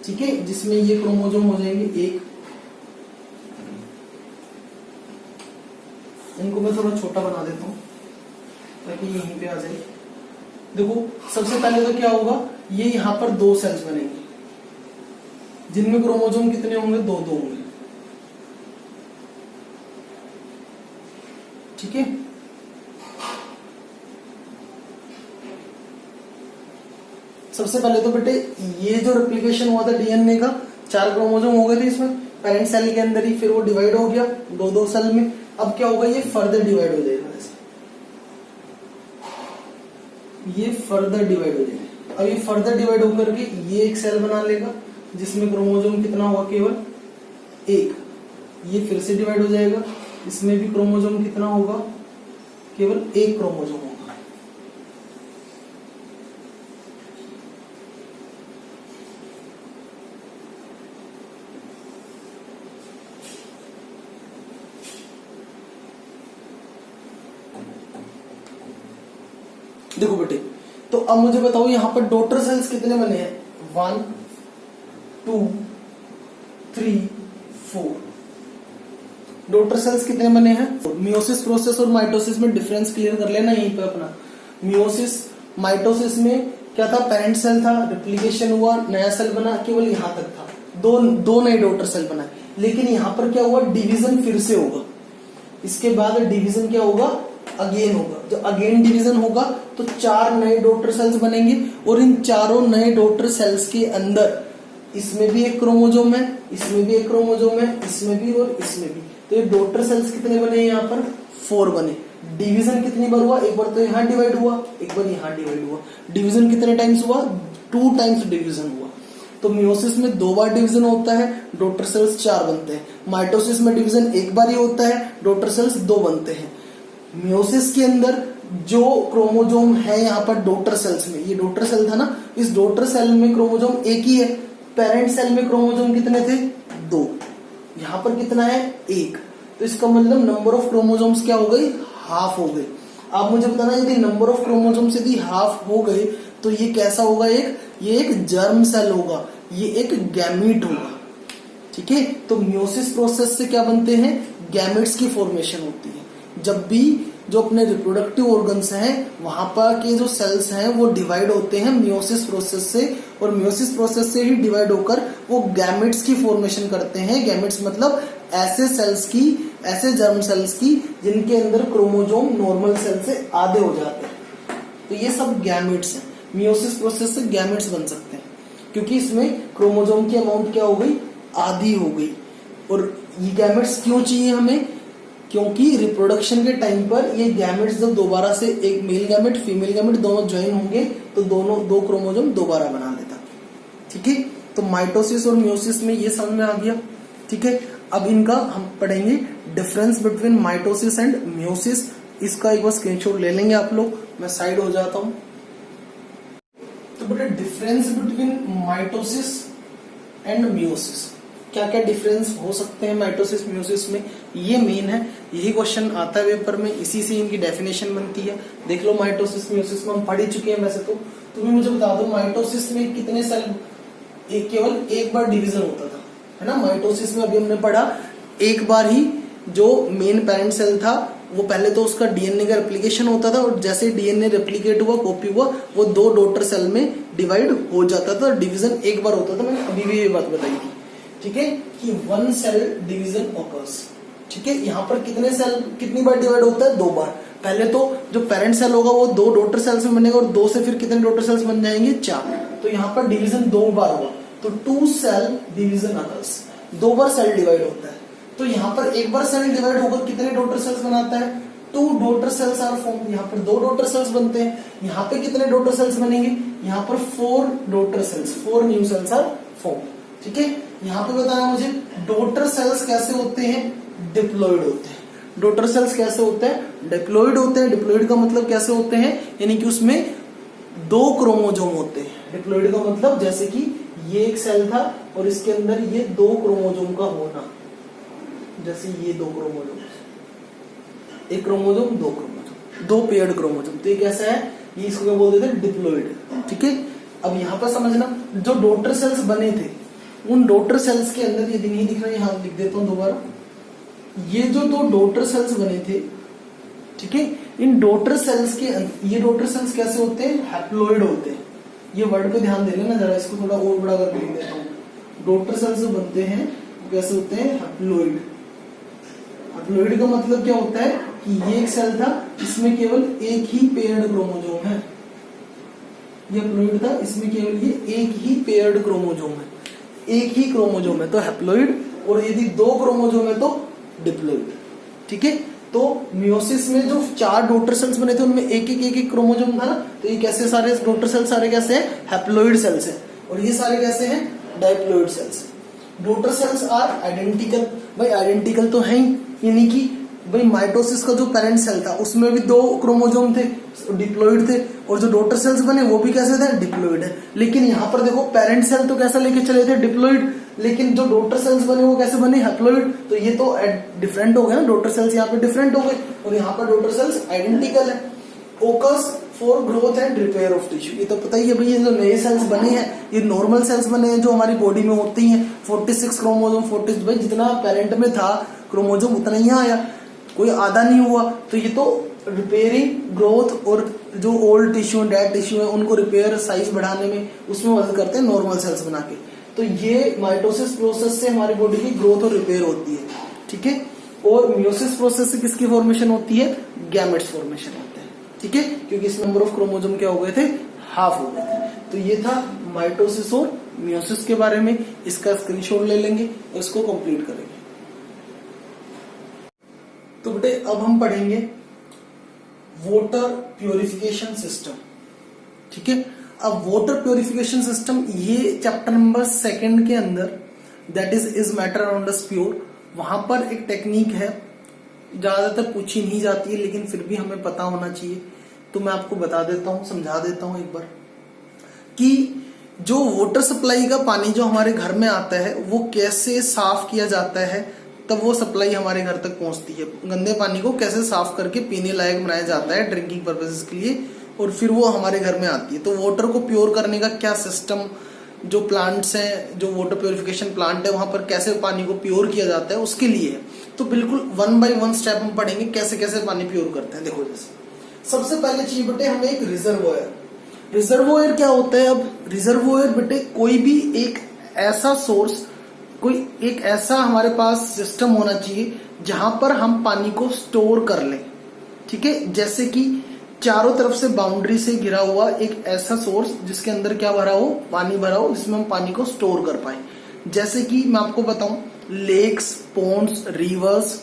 Speaker 1: ठीक है, जिसमें ये क्रोमोसोम हो जाएंगे एक। इनको मैं थोड़ा छोटा बना देता हूं ताकि यहीं पे आ जाए। देखो सबसे पहले तो क्या होगा, ये यहां पर दो सेल्स बनेंगे जिनमें क्रोमोसोम कितने होंगे, दो दो होंगे, ठीक है। सबसे पहले तो बेटे ये जो रेप्लिकेशन हुआ था डीएनए का, 4 क्रोमोसोम हो गए थे इसमें पेरेंट सेल के अंदर ही, फिर वो डिवाइड हो गया दो दो सेल में। अब क्या होगा, ये फर्दर डिवाइड हो जाएगा, ये फर्दर डिवाइड हो जाएगा। अब ये फर्दर डिवाइड होकर के ये एक सेल बना लेगा जिसमें क्रोमोसोम कितना होगा, केवल एक। ये फिर से डिवाइड हो जाएगा, इसमें भी क्रोमोसोम कितना होगा, केवल एक क्रोमोसोम होगा। देखो बेटे, तो अब मुझे बताओ यहां पर डॉटर सेल्स कितने बने हैं, 1 2 3 4। डॉटर सेल्स कितने बने हैं, मियोसिस प्रोसेस और माइटोसिस में डिफरेंस क्लियर कर लेना यहीं पे अपना। मियोसिस माइटोसिस में क्या था, पेरेंट सेल था, रेप्लिकेशन हुआ, नया सेल बना, केवल यहां तक था, दो नए डॉटर सेल बनाए। लेकिन यहां पर क्या हुआ, डिवीजन फिर से होगा, इसके बाद डिवीजन क्या होगा, अगेन होगा। जब अगेन डिवीजन होगा तो 4 नए डॉटर सेल्स बनेंगे और इन चारों नए डॉटर सेल्स के अंदर इसमें भी एक क्रोमोसोम है, इसमें भी एक क्रोमोसोम है, इसमें भी और इसमें भी। तो ये डॉटर सेल्स कितने बने, यहाँ पर 4 बने। डिवीजन कितनी बार हुआ, एक बार तो यहाँ डिवाइड हुआ, एक बार यहाँ डिवाइड हुआ। डिवीजन कितने टाइम्स हुआ, 2 टाइम्स डिवीजन हुआ। तो मियोसिस में 2 बार डिवीजन होता है, डॉटर सेल्स 4 बनते हैं। माइटोसिस में डिवीजन एक बार ही होता है, डॉटर सेल्स 2 बनते हैं। मियोसिस के अंदर जो क्रोमोसोम है यहाँ पर डॉटर सेल्स में, ये डॉटर सेल था ना, इस डॉटर सेल में क्रोमोसोम एक ही है। पेरेंट सेल में क्रोमोसोम कितने थे, 2, यहाँ पर कितना है, 1। तो इसका मतलब नंबर ऑफ क्रोमोसोम्स क्या हो गई, हाफ हो गए। आप मुझे बताना, यदि नंबर ऑफ क्रोमोसोम्स यदि हाफ हो गए तो ये कैसा होगा, ये एक जर्म सेल होगा, ये एक गैमीट होगा, ठीक है। तो मियोसिस प्रोसेस से क्या बनते हैं, गैमेट्स की फॉर्मेशन होती है। जब भी जो अपने रिप्रोडक्टिव ऑर्गन्स हैं वहां पर के जो सेल्स हैं वो डिवाइड होते हैं मियोसिस प्रोसेस से, और मियोसिस प्रोसेस से ही डिवाइड होकर वो गैमेट्स की फॉर्मेशन करते हैं। गैमेट्स मतलब ऐसे सेल्स की, ऐसे जर्म सेल्स की जिनके अंदर क्रोमोसोम नॉर्मल सेल से आधे हो जाते हैं। तो ये सब गैमेट्स हैं। मियोसिस प्रोसेस से गैमेट्स बन सकते हैं क्योंकि इसमें क्रोमोसोम की अमाउंट क्या हो गई, आधी हो गई। और ये गैमेट्स क्यों चाहिए हमें, क्योंकि रिप्रोडक्शन के टाइम पर ये गैमेट्स जब दोबारा से एक मेल गैमेट फीमेल गैमेट दोनों ज्वाइन होंगे तो दोनों 2 क्रोमोसोम दोबारा बना लेता, ठीक है। तो माइटोसिस और मियोसिस में ये समझ में आ गया, ठीक है। अब इनका हम पढ़ेंगे difference between mitosis and meiosis. इसका एक बार स्क्रीनशॉट ले लेंगे आप लोग, मैं साइड हो जाता हूं। तो बेटा difference between mitosis and meiosis, क्या क्या डिफरेंस हो सकते हैं माइटोसिस मियोसिस में, ये मेन है। यही क्वेश्चन आता है पेपर में, इसी से इनकी डेफिनेशन बनती है। देख लो माइटोसिस मियोसिस में हम पढ़ ही चुके हैं वैसे तो। तुम्हें मुझे बता दो माइटोसिस में कितने सेल, केवल एक बार डिवीजन होता था, है ना। माइटोसिस में अभी हमने पढ़ा एक बार ही जो मेन पेरेंट सेल था वो पहले तो उसका डीएनए का रेप्लिकेशन होता था, और जैसे डीएनए रेप्लिकेट हुआ, कॉपी हुआ, वो 2 डॉटर सेल में डिवाइड हो जाता था। डिवीजन एक बार होता था, मैंने अभी भी ये बात बताई थी, ठीक है, कि 1 सेल डिवीजन ऑकर्स, ठीक है। यहाँ पर कितने सेल कितनी बार डिवाइड होता है, 2 बार। पहले तो जो पेरेंट सेल होगा वो 2 डॉटर सेल्स में बनेगा, और 2 से फिर कितने डॉटर सेल्स बन जाएंगे, 4। तो यहाँ पर डिवीजन 2 बार हुआ, तो 2 सेल डिवीजन ऑकर्स, 2 बार सेल डिवाइड होता है। तो यहाँ पर एक बार सेल डिवाइड होकर कितने डॉटर सेल्स बनाता है, 2 डॉटर सेल्स आर फॉर्म। यहाँ पर 2 डॉटर सेल्स बनते हैं। यहाँ पे कितने डॉटर सेल्स बनेंगे, यहाँ पर 4 daughter cells, 4 new cells are form, ठीक है। यहाँ पे बताना मुझे डॉटर सेल्स कैसे होते हैं, डिप्लॉइड होते हैं। डॉटर सेल्स कैसे होते हैं, डिप्लॉइड होते हैं। डिप्लॉइड का मतलब कैसे होते हैं, यानी कि उसमें दो क्रोमोजोम होते हैं। डिप्लॉइड का मतलब जैसे कि ये एक सेल था और इसके अंदर ये दो क्रोमोजोम का होना, जैसे ये दो क्रोमोजोम, एक क्रोमोजोम दो क्रोमोजोम, दो पेयर्ड क्रोमोजोम, तो ये कैसा है, ये इसको क्या बोलते थे, डिप्लॉइड। ठीक है, अब यहां पर समझना जो डॉटर सेल्स बने थे उन डॉटर सेल्स के अंदर, यदि नहीं दिख रहा है यहां लिख देता हूं दोबारा, ये जो दो डॉटर सेल्स बने थे, ठीक है, इन डॉटर सेल्स के ये डॉटर सेल्स कैसे होते हैं, हैप्लॉइड होते हैं। ये वर्ड पे ध्यान दे लेना जरा, इसको थोड़ा और बड़ा करके लिख देता हूं। डॉटर सेल्स जो बनते हैं वो कैसे होते हैं, हैप्लॉइड। हैप्लॉइड का मतलब क्या होता है कि ये एक सेल था, इसमें केवल एक ही पेयर्ड क्रोमोजोम है, ये हैप्लॉइड था, इसमें केवल ये एक ही पेयर्ड क्रोमोजोम है, एक ही क्रोमोजोम है तो हैप्लॉइड, और यदि दो क्रोमोजोम है तो डिप्लॉइड। ठीक है, तो मियोसिस में जो चार डॉटर सेल्स बने थे उनमें एक एक क्रोमोजोम था ना, तो ये कैसे सारे डॉटर सेल्स सारे कैसे हैं, हैप्लॉइड सेल्स हैं, और ये सारे कैसे हैं, diploid cells. Daughter cells are identical, भाई आइडेंटिकल तो है ही, यानी कि भाई माइटोसिस का जो पेरेंट सेल था उसमें भी दो क्रोमोजोम थे, डिप्लॉइड थे, और जो डॉटर सेल्स बने वो भी कैसे थे, डिप्लॉइड है। लेकिन यहाँ पर देखो पेरेंट सेल तो कैसा लेके चले थे, डिप्लॉइड, लेकिन जो डॉटर सेल्स बने वो कैसे बने, हैप्लॉइड। तो ये तो डिफरेंट हो गए ना, डॉटर सेल्स यहाँ पे डिफरेंट हो गए और यहाँ पर डॉटर सेल्स आइडेंटिकल है। Occurs for growth and repair of tissue, ये तो पता ही है भाई, ये जो नए सेल्स बने हैं ये नॉर्मल सेल्स बने हैं जो हमारी बॉडी में होती हैं। 46 क्रोमोजोम, 40 भाई जितना पेरेंट में था क्रोमोजोम उतना ही आया, कोई आधा नहीं हुआ। तो ये तो रिपेयरिंग, ग्रोथ और जो ओल्ड टिश्यू डेड टिश्यू है उनको रिपेयर, साइज बढ़ाने में उसमें मदद करते हैं नॉर्मल सेल्स बना के। तो ये माइटोसिस प्रोसेस से हमारी बॉडी की ग्रोथ और रिपेयर होती है। ठीक है, और मियोसिस प्रोसेस से किसकी फॉर्मेशन होती है, गैमेट्स फॉर्मेशन होते हैं। ठीक है, क्योंकि इस नंबर ऑफ क्रोमोजोम क्या हो गए थे, हाफ हो गए थे। तो ये था माइटोसिस और मियोसिस के बारे में, इसका स्क्रीनशॉट ले लेंगे और इसको कंप्लीट करेंगे। तो बेटे अब हम पढ़ेंगे वाटर प्योरिफिकेशन सिस्टम। ठीक है, अब वाटर प्योरिफिकेशन सिस्टम ये चैप्टर नंबर 2 के अंदर, that is matter around us pure, वहां पर एक टेक्निक है ज्यादातर पूछी नहीं जाती है लेकिन फिर भी हमें पता होना चाहिए, तो मैं आपको बता देता हूं, समझा देता हूं एक बार, कि जो वाटर सप्लाई का पानी जो हमारे घर में आता है वो कैसे साफ किया जाता है, तब वो सप्लाई हमारे घर तक पहुंचती है। गंदे पानी को कैसे साफ करके पीने लायक बनाया जाता है ड्रिंकिंग पर्पसेस के लिए, और फिर वो हमारे घर में आती है। तो वाटर को प्योर करने का क्या सिस्टम, जो प्लांट्स हैं, जो वाटर प्योरिफिकेशन प्लांट है वहां पर कैसे पानी को प्योर किया जाता है उसके लिए है। तो बिल्कुल 1 बाय 1 स्टेप हम पढ़ेंगे कैसे कैसे पानी प्योर करते हैं। देखो, जैसे सबसे पहले चाहिए बेटे हमें एक रिजर्वोयर। रिजर्वोयर क्या होता है, अब रिजर्वोयर बेटे कोई भी एक ऐसा सोर्स, कोई एक ऐसा हमारे पास सिस्टम होना चाहिए जहां पर हम पानी को स्टोर कर लें। ठीक है, जैसे कि चारों तरफ से बाउंड्री से घिरा हुआ एक ऐसा सोर्स जिसके अंदर क्या भरा हो, पानी भरा हो, जिसमें हम पानी को स्टोर कर पाए। जैसे कि मैं आपको बताऊं, लेक्स, पोन्ड्स, रिवर्स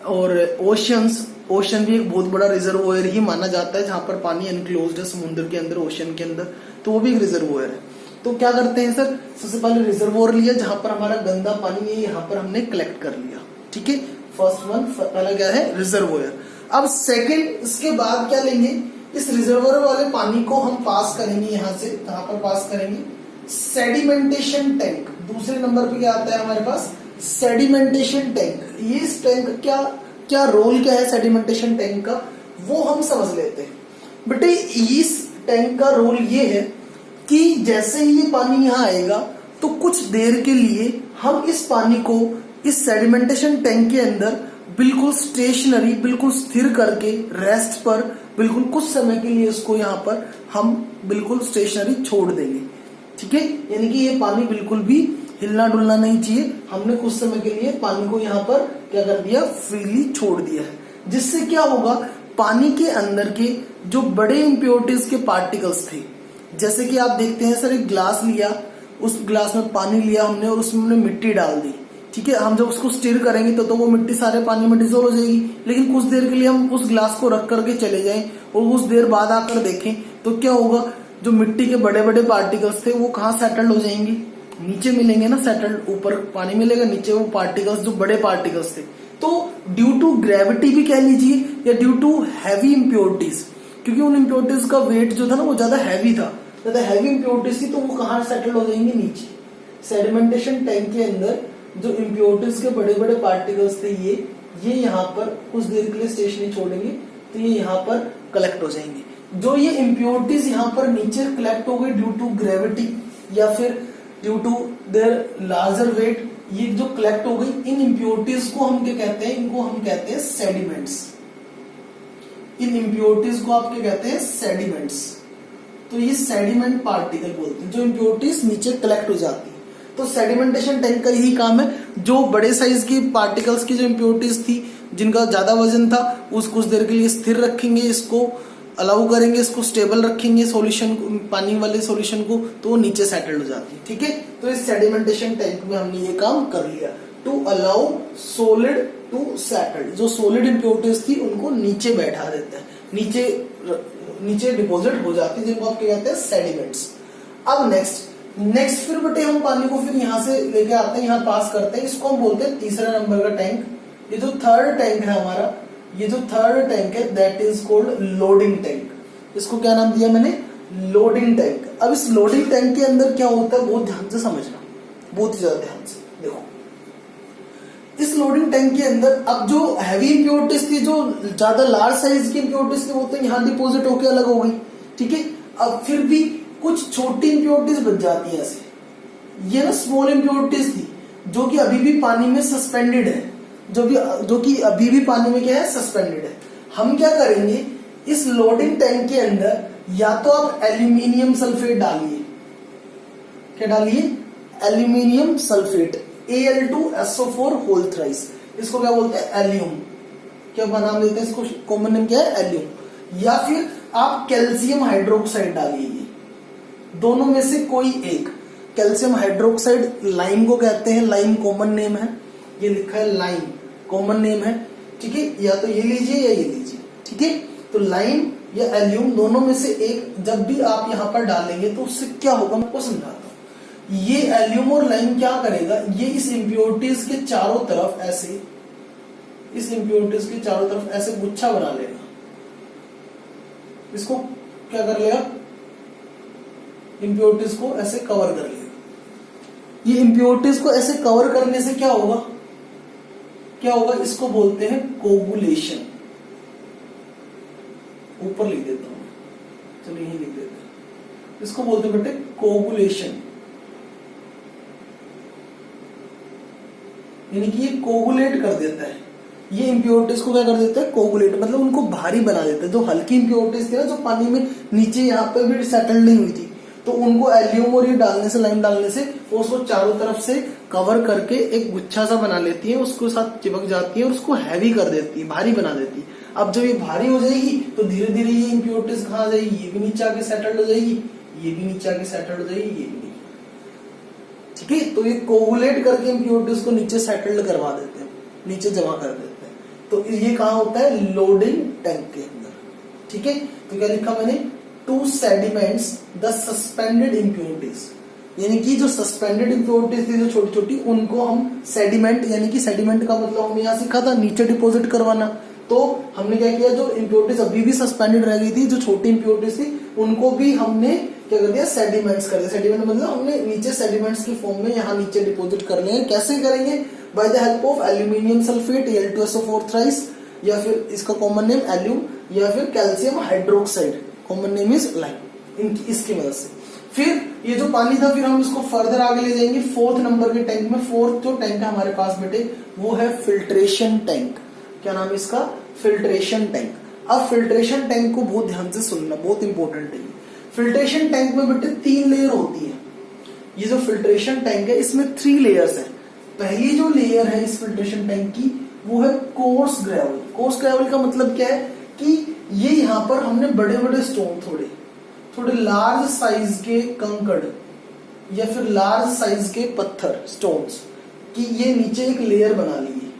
Speaker 1: और ओशंस। ओशन भी एक बहुत बड़ा रिजर्वोयर ही माना जाता है जहां पर पानी एनक्लोज्ड है समुद्र के अंदर, ओशन के अंदर, तो वो भी एक रिजर्वोयर है। तो क्या करते हैं सर, सबसे पहले रिजर्वोयर लिया जहां पर हमारा गंदा पानी है, यहाँ पर हमने कलेक्ट कर लिया। ठीक है, फर्स्ट वन, पहला क्या है, रिजर्वोयर। अब सेकंड, इसके बाद क्या लेंगे, इस रिजर्वोयर वाले पानी को हम पास करेंगे, यहां से कहां पर पास करेंगे, सेडिमेंटेशन टैंक। दूसरे नंबर पे क्या आता है हमारे पास, सेडिमेंटेशन टैंक। ये इस टैंक क्या क्या रोल क्या है सेडिमेंटेशन टैंक का, वो हम समझ लेते हैं। बेटे इस टैंक का रोल ये है कि जैसे ही ये पानी यहाँ आएगा तो कुछ देर के लिए हम इस पानी को इस सेडिमेंटेशन टैंक के अंदर बिल्कुल स्टेशनरी, बिल्कुल स्थिर करके रेस्ट पर बिल्कुल कुछ समय के लिए इसको यहाँ पर हम बिल्कुल स्टेशनरी छोड़ देंगे। ठीक है, यानी कि ये पानी बिल्कुल भी हिलना डुलना नहीं चाहिए। हमने कुछ समय के लिए पानी को यहाँ पर क्या कर दिया, फ्रीली छोड़ दिया है। जिससे क्या होगा, पानी के अंदर के जो बड़े इम्प्योरिटीज के पार्टिकल्स थे, जैसे कि आप देखते हैं सर, एक ग्लास लिया, उस ग्लास में पानी लिया हमने और उसमें हमने मिट्टी डाल दी। ठीक है, हम जब उसको स्टिर करेंगे तो वो मिट्टी सारे पानी में डिसोल्व हो जाएगी। लेकिन कुछ देर के लिए हम उस ग्लास को रख करके चले जाएं और कुछ देर बाद आकर देखें तो क्या होगा, जो मिट्टी के बड़े बड़े पार्टिकल्स थे वो कहाँ सेटल्ड हो जाएंगे, नीचे मिलेंगे ना सेटल्ड। ऊपर पानी मिलेगा, नीचे वो पार्टिकल्स जो बड़े पार्टिकल्स थे। तो ड्यू टू ग्रेविटी भी कह लीजिए या ड्यू टू हैवी इम्प्योरिटीज, क्योंकि उन इम्प्योरिटीज का वेट जो था ना वो ज्यादा हैवी था, ज्यादा हैवी इम्प्योरिटीज थी, तो वो कहाँ सेटल हो जाएंगे, नीचे। सेडिमेंटेशन टैंक के अंदर जो इम्प्योरिटीज के बड़े बड़े पार्टिकल्स थे ये यहाँ पर कुछ देर के लिए स्टेशनरी छोड़ेंगे, तो ये यहाँ पर कलेक्ट हो जाएंगे। जो ये इम्प्योरिटीज यहाँ पर नीचे कलेक्ट हो गई ड्यू टू ग्रेविटी या फिर due to their larger weight, ये जो कलेक्ट हो गई, इन इम्प्योरिटीज को हम क्या कहते हैं, इनको हम कहते हैं सेडिमेंट्स। इन इम्प्योरिटीज को आप क्या कहते हैं, सेडिमेंट्स। तो ये सेडिमेंट पार्टिकल बोलते हैं, जो इम्प्योरिटीज नीचे कलेक्ट हो जाती है। तो सेडिमेंटेशन टैंक का यही काम है, जो बड़े साइज की पार्टिकल्स की जो इम्प्योरिटीज थी, जिनका ज्यादा वजन था, उस कुछ देर के लिए स्थिर रखेंगे, इसको अलाउ करेंगे, इसको स्टेबल रखेंगे सॉल्यूशन, पानी वाले सॉल्यूशन को, तो वो नीचे सेटल हो जाती है। ठीक है, तो इस सेडिमेंटेशन टैंक में हमने ये काम कर लिया, to allow solid to settle. जो सॉलिड इम्प्योरिटीज थी उनको नीचे बैठा देता है, नीचे डिपॉजिट हो जाती है, जिनको आप क्या कहते हैं, सेडिमेंट्स। अब नेक्स्ट फिर बेटे हम पानी को फिर यहां से लेके आते हैं, यहाँ पास करते हैं, इसको हम बोलते हैं तीसरा नंबर का टैंक। ये जो थर्ड टैंक है हमारा, ये जो थर्ड टैंक है that is called loading tank. इसको क्या नाम दिया मैंने, लोडिंग टैंक। अब इस लोडिंग टैंक के अंदर क्या होता है, बहुत ध्यान से समझना, बहुत ही ज्यादा ध्यान से देखो। इस लोडिंग टैंक के अंदर अब जो हैवी इंप्योरिटीज थी, जो ज्यादा लार्ज साइज की इंप्योरिटीज थी, वो तो यहाँ डिपोजिट होकर अलग हो गई। ठीक है, अब फिर भी कुछ छोटी इंप्योरिटीज बच जाती है ऐसे। ये ना स्मॉल इंप्योरिटीज थी जो कि अभी भी पानी में सस्पेंडेड है, जो कि अभी भी पानी में क्या है, सस्पेंडेड है। हम क्या करेंगे, इस लोडिंग टैंक के अंदर या तो आप एल्यूमिनियम सल्फेट डालिए, क्या डालिए, aluminium sulphate, Al2SO4 whole thrice. इसको क्या बोलते हैं, एल्यूम। क्या नाम लेते हैं इसको, कॉमन नेम क्या है, एल्यूम। या फिर आप कैल्शियम हाइड्रोक्साइड डालिए, दोनों में से कोई एक। कैल्शियम हाइड्रोक्साइड लाइम को कहते हैं, लाइम कॉमन नेम है, ये लिखा है लाइम, कॉमन नेम है। ठीक है, या तो ये लीजिए या ये लीजिए। ठीक है, तो लाइम या एल्यूम दोनों में से एक जब भी आप यहां पर डालेंगे तो उससे क्या होगा, मैं आपको समझाता हूं। ये एल्यूम और लाइम क्या करेगा, ये इस इंप्योरिटीज के चारों तरफ ऐसे, इस इंप्योरिटीज के चारों तरफ ऐसे गुच्छा बना लेगा। इसको क्या कर लेगा, इंप्योरिटीज को ऐसे कवर कर लेगा। ये इंप्योरिटीज को ऐसे कवर करने से क्या होगा, इसको बोलते हैं कोगुलेशन। ऊपर लिख देता हूं, चलो यही लिख देते हैं, इसको बोलते हैं बेटे कोगुलेशन। यानी कि ये कोगुलेट कर देता है, ये इंप्योरिटीज को क्या कर देता है, कोगुलेट, मतलब उनको भारी बना देता है। जो हल्की इंप्योरिटीज थी ना, जो पानी में नीचे यहाँ पे भी सेटल नहीं हुई थी, तो उनको एल्यूम और ये डालने से, लाइम डालने से उसको चारों तरफ से कवर करके एक गुच्छा सा बना लेती है, उसको साथ चिपक जाती है और उसको हैवी कर देती है, भारी बना देती है। अब जब ये भारी हो जाएगी तो धीरे धीरे ये इंप्योरिटीज कहाँ जाएगी, ये भी नीचे आके सेटल हो जाएगी, ये भी नीचे आके सेटल हो जाएगी, ये भी। ठीक है, तो ये कोगुलेट करके इंप्योरिटीज को नीचे सेटल्ड करवा देते हैं, नीचे जमा कर देते हैं। तो ये कहाँ होता है, लोडिंग टैंक के अंदर। ठीक है, तो क्या लिखा मैंने, to sediments the suspended impurities, यानी कि जो सस्पेंडेड इंप्योरिटीज थी, जो छोटी छोटी, उनको हम सेडिमेंट, यानी कि सेडिमेंट का मतलब हमने यहाँ सीखा था नीचे डिपोजिट करवाना। तो हमने क्या किया, जो इंप्योरिटीज अभी भी सस्पेंडेड रह गई थी, जो छोटी इंप्योरिटीज थी, उनको भी हमने क्या कर दिया, सेडिमेंट्स कर दिया। सेडिमेंट मतलब हमने नीचे सेडिमेंट्स की फॉर्म में यहाँ नीचे डिपोजिट कर लेंगे। कैसे करेंगे, by the help of aluminium sulphate, Al2SO4 thrice, या फिर इसका कॉमन नेम एल्यूम, या फिर calcium hydroxide, common name is lime, इसकी मदद से। फिर ये जो पानी था, फिर हम इसको फर्दर आगे ले जाएंगे फोर्थ नंबर के टैंक में। फोर्थ जो टैंक है हमारे पास बेटे, वो है फिल्ट्रेशन टैंक। क्या नाम है इसका, फिल्ट्रेशन टैंक। अब फिल्ट्रेशन टैंक को बहुत ध्यान से सुनना, बहुत इंपॉर्टेंट है। फिल्ट्रेशन टैंक में बेटे 3 लेयर होती है। ये जो फिल्ट्रेशन टैंक है, इसमें 3 लेयर्स है। पहली जो लेयर है इस फिल्ट्रेशन टैंक की, वो है कोर्स ग्रेवल। कोर्स ग्रेवल का मतलब क्या है कि ये यहाँ पर हमने बड़े बड़े स्टोन, थोड़े लार्ज साइज के कंकड़ या फिर लार्ज साइज के पत्थर, स्टोन्स की ये नीचे एक लेयर बना ली है।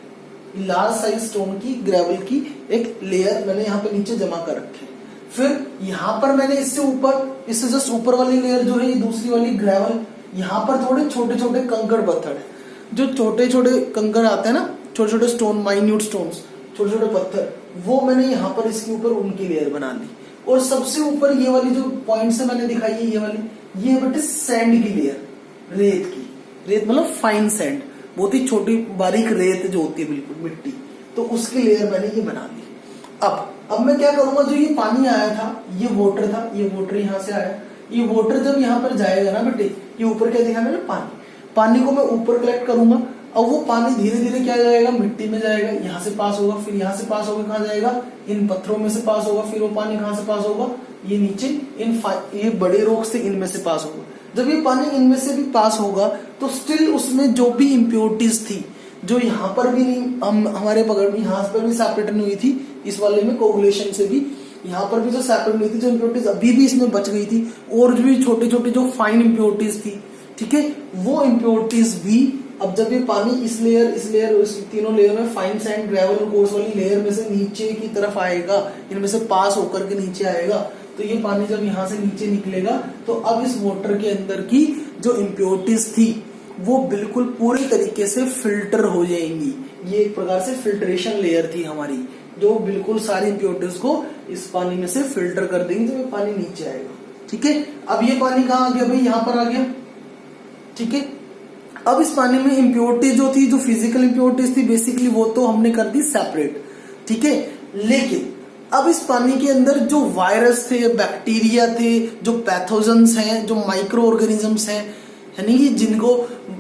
Speaker 1: लार्ज साइज स्टोन की, ग्रेवल की एक लेयर मैंने यहाँ पे नीचे जमा कर रखी है। फिर यहाँ पर मैंने इससे जस्ट ऊपर वाली लेयर जो है, ये दूसरी वाली ग्रेवल, यहाँ पर थोड़े छोटे छोटे कंकड़ पत्थर है। जो छोटे छोटे कंकड़ आते हैं ना, छोटे छोटे स्टोन, माइन्यूट स्टोन्स, छोटे छोटे पत्थर, वो मैंने यहाँ पर इसके ऊपर उनकी लेयर बना ली। और सबसे ऊपर ये वाली जो पॉइंट से मैंने दिखाई है, ये वाली, ये बेटे सैंड की लेयर, रेत की। रेत मतलब फाइन सैंड, बहुत ही छोटी बारीक रेत जो होती है बिल्कुल मिट्टी, तो उसकी लेयर मैंने ये बना ली। अब मैं क्या करूंगा, जो ये पानी आया था, ये वाटर था, ये वाटर यहां से आया, ये वाटर जब यहाँ पर जाएगा ना बेटे, ये ऊपर क्या देखा मैंने, पानी को मैं ऊपर कलेक्ट करूंगा। अब वो पानी धीरे धीरे क्या जाएगा, मिट्टी में जाएगा, यहाँ से पास होगा, फिर यहाँ से पास होगा, कहाँ जाएगा, इन पत्थरों में से पास होगा, फिर वो पानी कहाँ से पास होगा, ये नीचे ये बड़े रॉक्स थे, इनमें से पास होगा। जब ये पानी इनमें से भी पास होगा तो स्टिल उसमें जो भी इम्प्योरिटीज थी, जो यहाँ पर भी नहीं हमारे पकड़ में, यहाँ पर भी सेपरेट नहीं हुई थी, इस वाले में कोगुलेशन से भी यहाँ पर भी जो सेपरेट नहीं थी, जो इम्प्योरिटीज अभी भी इसमें बच गई थी, और भी छोटे छोटे जो फाइन इम्प्योरिटीज थी, ठीक है, वो इम्प्योरिटीज भी अब जब ये पानी इस लेयर तीनों लेयर में, फाइन सैंड, ग्रेवल और कोर्स वाली लेयर में से नीचे की तरफ आएगा, इनमें से पास होकर के नीचे आएगा, तो ये पानी जब यहाँ से नीचे निकलेगा तो अब इस वाटर के अंदर की जो इम्प्योरिटीज थी वो बिल्कुल पूरी तरीके से फिल्टर हो जाएंगी। ये एक प्रकार से फिल्ट्रेशन लेयर थी हमारी, जो बिल्कुल सारी इम्प्योरिटीज को इस पानी में से फिल्टर कर देंगे जब ये पानी नीचे आएगा। ठीक है, अब ये पानी कहाँ आ गया भाई, यहाँ पर आ गया। ठीक है, अब इस पानी में इम्प्योरिटीज जो थी, जो फिजिकल इम्प्योरिटीज थी बेसिकली, वो तो हमने कर दी सेपरेट। ठीक है, लेकिन अब इस पानी के अंदर जो वायरस थे, बैक्टीरिया थे, जो पैथोजेंस हैं, जो माइक्रो ऑर्गेनिजम्स हैं, यानी कि जिनको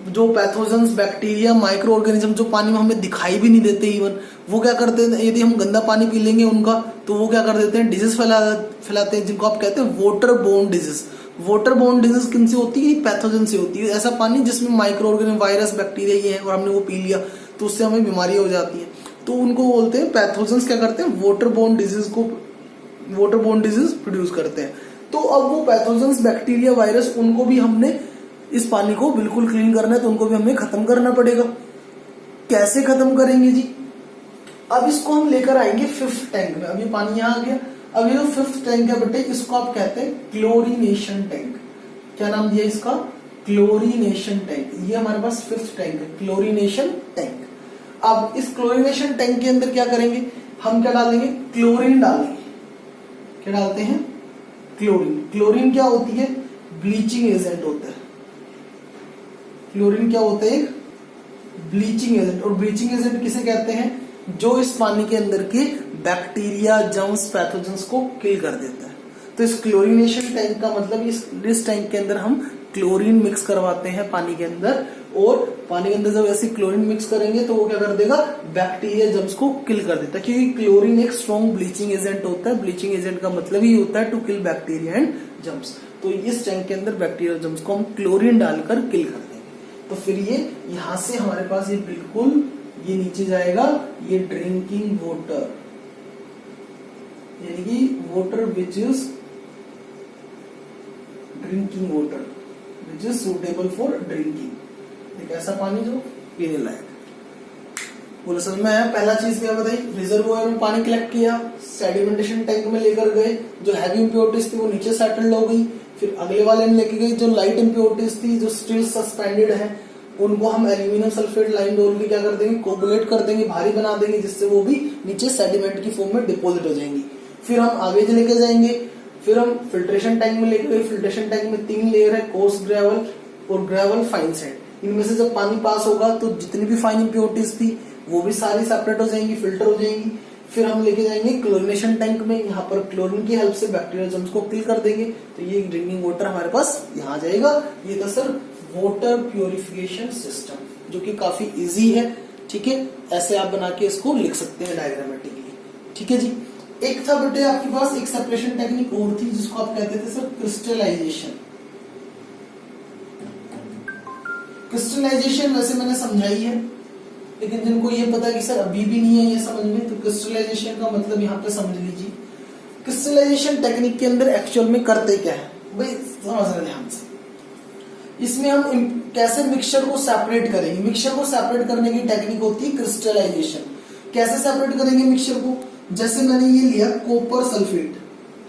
Speaker 1: जो पैथोजेंस, बैक्टीरिया, माइक्रो ऑर्गेनिज्म जो पानी में हमें दिखाई भी नहीं देते, इवन वो क्या करते हैं, यदि हम गंदा पानी पी लेंगे उनका, तो वो क्या कर देते हैं, डिजीज फैलाते हैं, जिनको आप कहते हैं water borne disease. Water borne disease किन से होती है, पैथोजन से होती है। ऐसा पानी जिसमें माइक्रो ऑर्गेनिज्म, वायरस, बैक्टीरिया ये है, और हमने वो पी लिया तो उससे हमें बीमारियां हो जाती है, तो उनको बोलते हैं पैथोजेंस। क्या करते हैं, वाटर बोर्न डिजीज प्रोड्यूस करते हैं। तो अब वो पैथोजेंस, बैक्टीरिया, वायरस, उनको भी हमने इस पानी को बिल्कुल क्लीन करना है, तो उनको भी हमें खत्म करना पड़ेगा। कैसे खत्म करेंगे जी, अब इसको हम लेकर आएंगे 5th टैंक में। अब ये पानी यहाँ आ गया, अब ये जो 5th टैंक है बेटे, इसको आप कहते हैं क्लोरीनेशन टैंक। क्या नाम दिया इसका, क्लोरीनेशन टैंक। ये हमारे पास 5th टैंक है, क्लोरीनेशन टैंक। अब इस क्लोरीनेशन टैंक के अंदर क्या करेंगे, हम क्या डालेंगे, क्लोरीन डालेंगे। क्या डालते हैं, क्लोरीन। क्लोरीन क्या होती है, ब्लीचिंग एजेंट होता है। क्लोरीन क्या होता है, एक ब्लीचिंग एजेंट। और ब्लीचिंग एजेंट किसे कहते हैं, जो इस पानी के अंदर के बैक्टीरिया, जर्म्स, पैथोजेंस को किल कर देता है। तो इस क्लोरीनेशन टैंक का मतलब इस टैंक के अंदर हम क्लोरीन मिक्स करवाते हैं पानी के अंदर, और पानी के अंदर जब ऐसे क्लोरीन मिक्स करेंगे तो वो क्या कर देगा, बैक्टीरिया, जर्म्स को किल कर देता है, क्योंकि क्लोरीन एक स्ट्रॉन्ग ब्लीचिंग एजेंट होता है। ब्लीचिंग एजेंट का मतलब ही होता है to kill bacteria and germs. तो इस टैंक के अंदर बैक्टीरिया, जर्म्स को हम क्लोरीन डालकर किल कर देंगे। तो फिर ये यहां से हमारे पास ये बिल्कुल ये नीचे जाएगा, ये ड्रिंकिंग वाटर, यानी कि water which is drinking water, which is suitable for drinking. एक ऐसा पानी जो पीने लायक। बोलो समझ में आया। पहला चीज क्या बताई, रिजर्वोयर में पानी कलेक्ट किया, सेडिमेंटेशन टैंक में लेकर गए, जो हैवी इंप्योरिटीज थी वो नीचे सेटल्ड हो गई। फिर अगले वाले में लेके गई जो लाइट इंप्योरिटीज थी, जो स्टिल सस्पेंडेड है, उनको हम एल्यूमिनियम सल्फेट लाइन डोल के क्या कर देंगे, कोगुलेट कर देंगे, भारी बना देंगे, जिससे वो भी नीचे सेडिमेंट की फॉर्म में डिपोजिट हो जाएंगी। फिर हम आगे लेके जाएंगे, फिर हम फिल्ट्रेशन टैंक में लेके गए। फिल्ट्रेशन टैंक में 3 लेयर है, कोर्स ग्रेवल और ग्रेवल फाइन सैंड। इनमें से जब पानी पास होगा तो जितनी भी फाइन इंप्योरिटीज थी वो भी सारी सेपरेट हो जाएंगी, फिल्टर हो जाएंगी। फिर हम लेके जाएंगे क्लोरीनेशन टैंक में, यहाँ पर क्लोरीन की हेल्प से बैक्टीरिया, जर्म्स को किल कर देंगे। तो ये ड्रिंकिंग वाटर हमारे पास यहाँ जाएगा। ये था सर वाटर प्योरिफिकेशन सिस्टम, जो कि काफी इजी है। ठीक है, ऐसे आप बना के इसको लिख सकते हैं डायग्रामेटिकली। ठीक है जी। एक था बेटे आपके पास एक सेपरेशन टेक्निक और थी, जिसको आप कहते थे सर क्रिस्टलाइजेशन। क्रिस्टलाइजेशन वैसे मैंने समझाई है, लेकिन जिनको ये पता है कि सर अभी भी नहीं है ये समझ में, तो क्रिस्टलाइजेशन का मतलब यहाँ पे समझ लीजिए। क्रिस्टलाइजेशन टेक्निक के अंदर एक्चुअल में करते क्या है भाई, समझना ध्यान से। इसमें हम कैसे मिक्सचर को सेपरेट करेंगे। मिक्सचर को सेपरेट करने की टेक्निक होती है क्रिस्टलाइजेशन। कैसे सेपरेट करेंगे मिक्सचर को, जैसे मैंने ये लिया कॉपर सल्फेट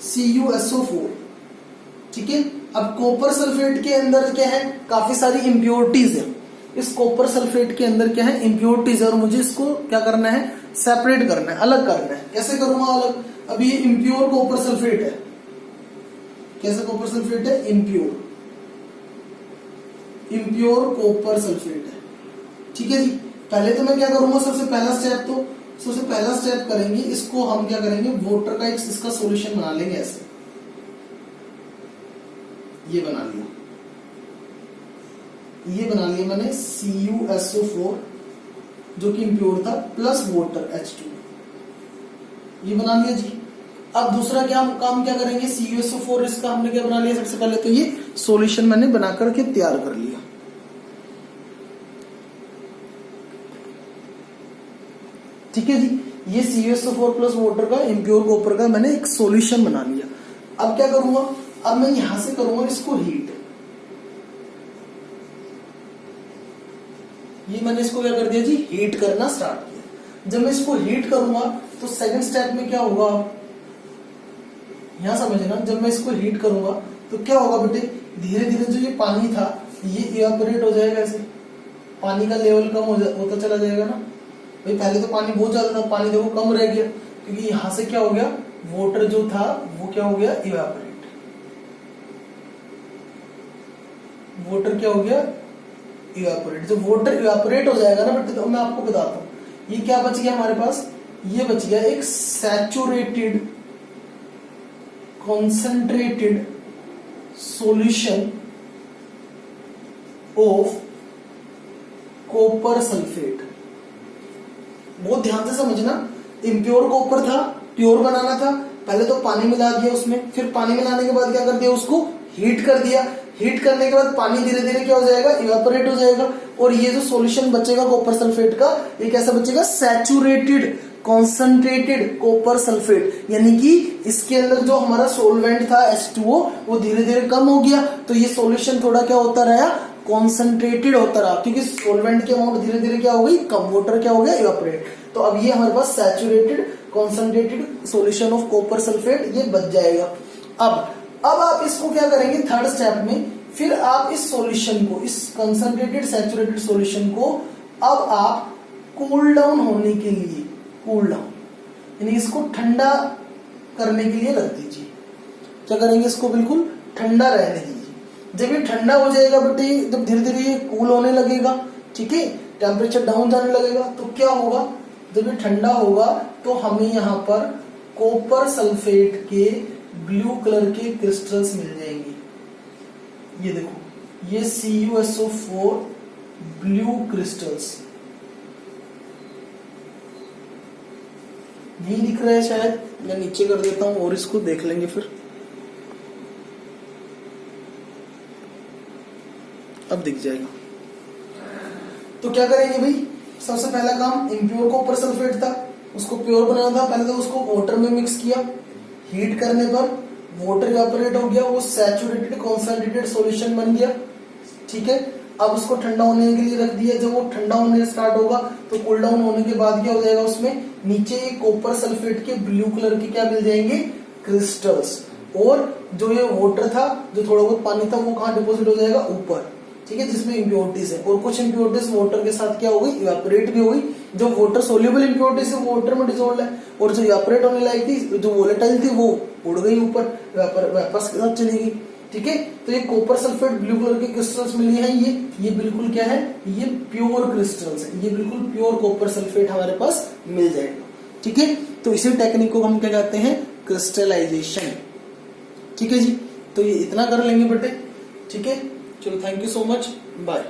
Speaker 1: CuSO4। ठीक है, अब कॉपर सल्फेट के अंदर क्या है, काफी सारी इम्प्योरिटीज है। इस कॉपर सल्फेट के अंदर क्या है, इम्प्योरिटीज है, और मुझे इसको क्या करना है, सेपरेट करना है, अलग करना है। कैसे करूंगा अलग? अब ये इम्प्योर कॉपर सल्फेट है। कैसे कॉपर सल्फेट है? इम्प्योर कॉपर सल्फेट है। ठीक है जी। पहले तो मैं क्या करूंगा, सबसे पहला स्टेप करेंगे, इसको हम क्या करेंगे, वाटर का इसका सॉल्यूशन बना लेंगे। ऐसे ये बना लिया मैंने CuSO4 जो कि इम्प्योर था, प्लस वाटर H2, ये बना लिया जी। अब दूसरा काम क्या करेंगे, CuSO4 इसका हमने क्या बना लिया, सबसे पहले तो ये सॉल्यूशन मैंने बना करके तैयार कर लिया। ठीक है जी। ये CuSO4 प्लस वाटर का इम्प्योर कॉपर का मैंने एक सॉल्यूशन बना लिया। अब क्या करूंगा, अब मैं यहां से करूंगा इसको हीट। ये मैंने इसको क्या कर दिया जी, हीट करना स्टार्ट किया। जब मैं इसको हीट करूंगा तो सेकंड स्टेप में क्या होगा, यहां समझना, जब मैं इसको हीट करूंगा तो क्या होगा बेटे, धीरे धीरे जो ये पानी था ये इवेपोरेट हो जाएगा। ऐसे पानी का लेवल कम होता चला जाएगा ना भाई। पहले तो पानी बहुत ज्यादा था, पानी देखो कम रह गया, क्योंकि यहां से क्या हो गया, वाटर जो था वो क्या हो गया, इवेपोरेट। वाटर क्या हो गया, इवेपोरेट। जब वाटर इवेपोरेट हो जाएगा ना बेटे, तो मैं आपको बताता हूं ये क्या बच गया हमारे पास, ये बच गया एक saturated concentrated solution of copper sulphate. बहुत ध्यान से समझना, इम्प्योर कॉपर था, प्योर बनाना था, पहले तो पानी मिला दिया उसमें, फिर पानी मिलाने के बाद क्या कर दिया, उसको हीट कर दिया। हीट करने के बाद पानी धीरे धीरे क्या हो जाएगा, इवेपोरेट हो जाएगा, और ये जो सॉल्यूशन बचेगा कॉपर सल्फेट का, ये कैसा बचेगा, सैचुरेटेड कॉन्सेंट्रेटेड कॉपर सल्फेट। यानी कि इसके अंदर जो हमारा सोलवेंट था H2O वो धीरे धीरे कम हो गया, तो ये सॉल्यूशन थोड़ा क्या होता रहा, कॉन्सेंट्रेटेड होता रहा, क्योंकि सोलवेंट की अमाउंट धीरे धीरे क्या हो गई, कम, वाटर क्या हो गया, इवेपोरेट। तो अब ये हमारे पास saturated concentrated solution of copper sulphate ये बच जाएगा। अब आप इसको क्या करेंगे, थर्ड स्टेप में फिर आप इस सॉल्यूशन को, इस कंसंट्रेटेड सैचुरेटेड सॉल्यूशन को अब आप कूल डाउन होने के लिए, कूल डाउन यानी इसको ठंडा करने के लिए रख दीजिए। क्या करेंगे, इसको बिल्कुल ठंडा रहने दीजिए। जब ये ठंडा हो जाएगा बेटे, जब धीरे धीरे ये कूल होने लगेगा, ठीक है, टेम्परेचर डाउन जाने लगेगा, तो क्या होगा, जब ये ठंडा होगा तो हमें यहाँ पर कॉपर सल्फेट के ब्लू कलर के क्रिस्टल्स मिल जाएंगे। ये देखो, ये CuSO4 ब्लू क्रिस्टल्स, ये दिख रहा है शायद, मैं नीचे कर देता हूं और इसको देख लेंगे फिर। अब दिख जाएगा। तो क्या करेंगे भाई, सबसे पहला काम, इम्प्योर कॉपर सल्फेट था, उसको प्योर बनाना था। पहले तो उसको वाटर में मिक्स किया, हीट करने पर वाटर इवेपोरेट हो गया, वो सैचुरेटेड कॉन्सेंट्रेटेड सॉल्यूशन बन गया। ठीक है, अब उसको ठंडा होने के लिए रख दिया। जब वो ठंडा होने स्टार्ट होगा तो कूल डाउन होने के बाद क्या हो जाएगा, उसमें नीचे कॉपर सल्फेट के ब्लू कलर के क्या मिल जाएंगे, क्रिस्टल्स। और जो ये वाटर था, जो थोड़ा बहुत पानी था, वो कहाँ डिपोजिट हो जाएगा, ऊपर। ठीक है, जिसमें इम्प्योरिटीज है, और कुछ इम्प्योरिटीज वाटर के साथ क्या हो गई, इवेपोरेट भी हो गई। जो वाटर सोल्यूबल इम्प्योरिटीज है वो वाटर में डिसॉल्व है, और जो इवेपोरेट होने लायक थी, जो वोलेटाइल थी, वो उड़ गई ऊपर, वेपर्स के साथ चली गई। ठीक है, तो ये कॉपर सल्फेट ब्लू कलर के क्रिस्टल्स मिली हैं, ये बिल्कुल क्या है, ये प्योर क्रिस्टल्स है, ये बिल्कुल प्योर कॉपर सल्फेट हमारे पास मिल जाएगा। ठीक है, तो इसी टेक्निक को हम क्या कहते हैं, क्रिस्टलाइजेशन। ठीक है जी, तो ये इतना कर लेंगे बेटे। ठीक है, चलो, thank you so much, bye.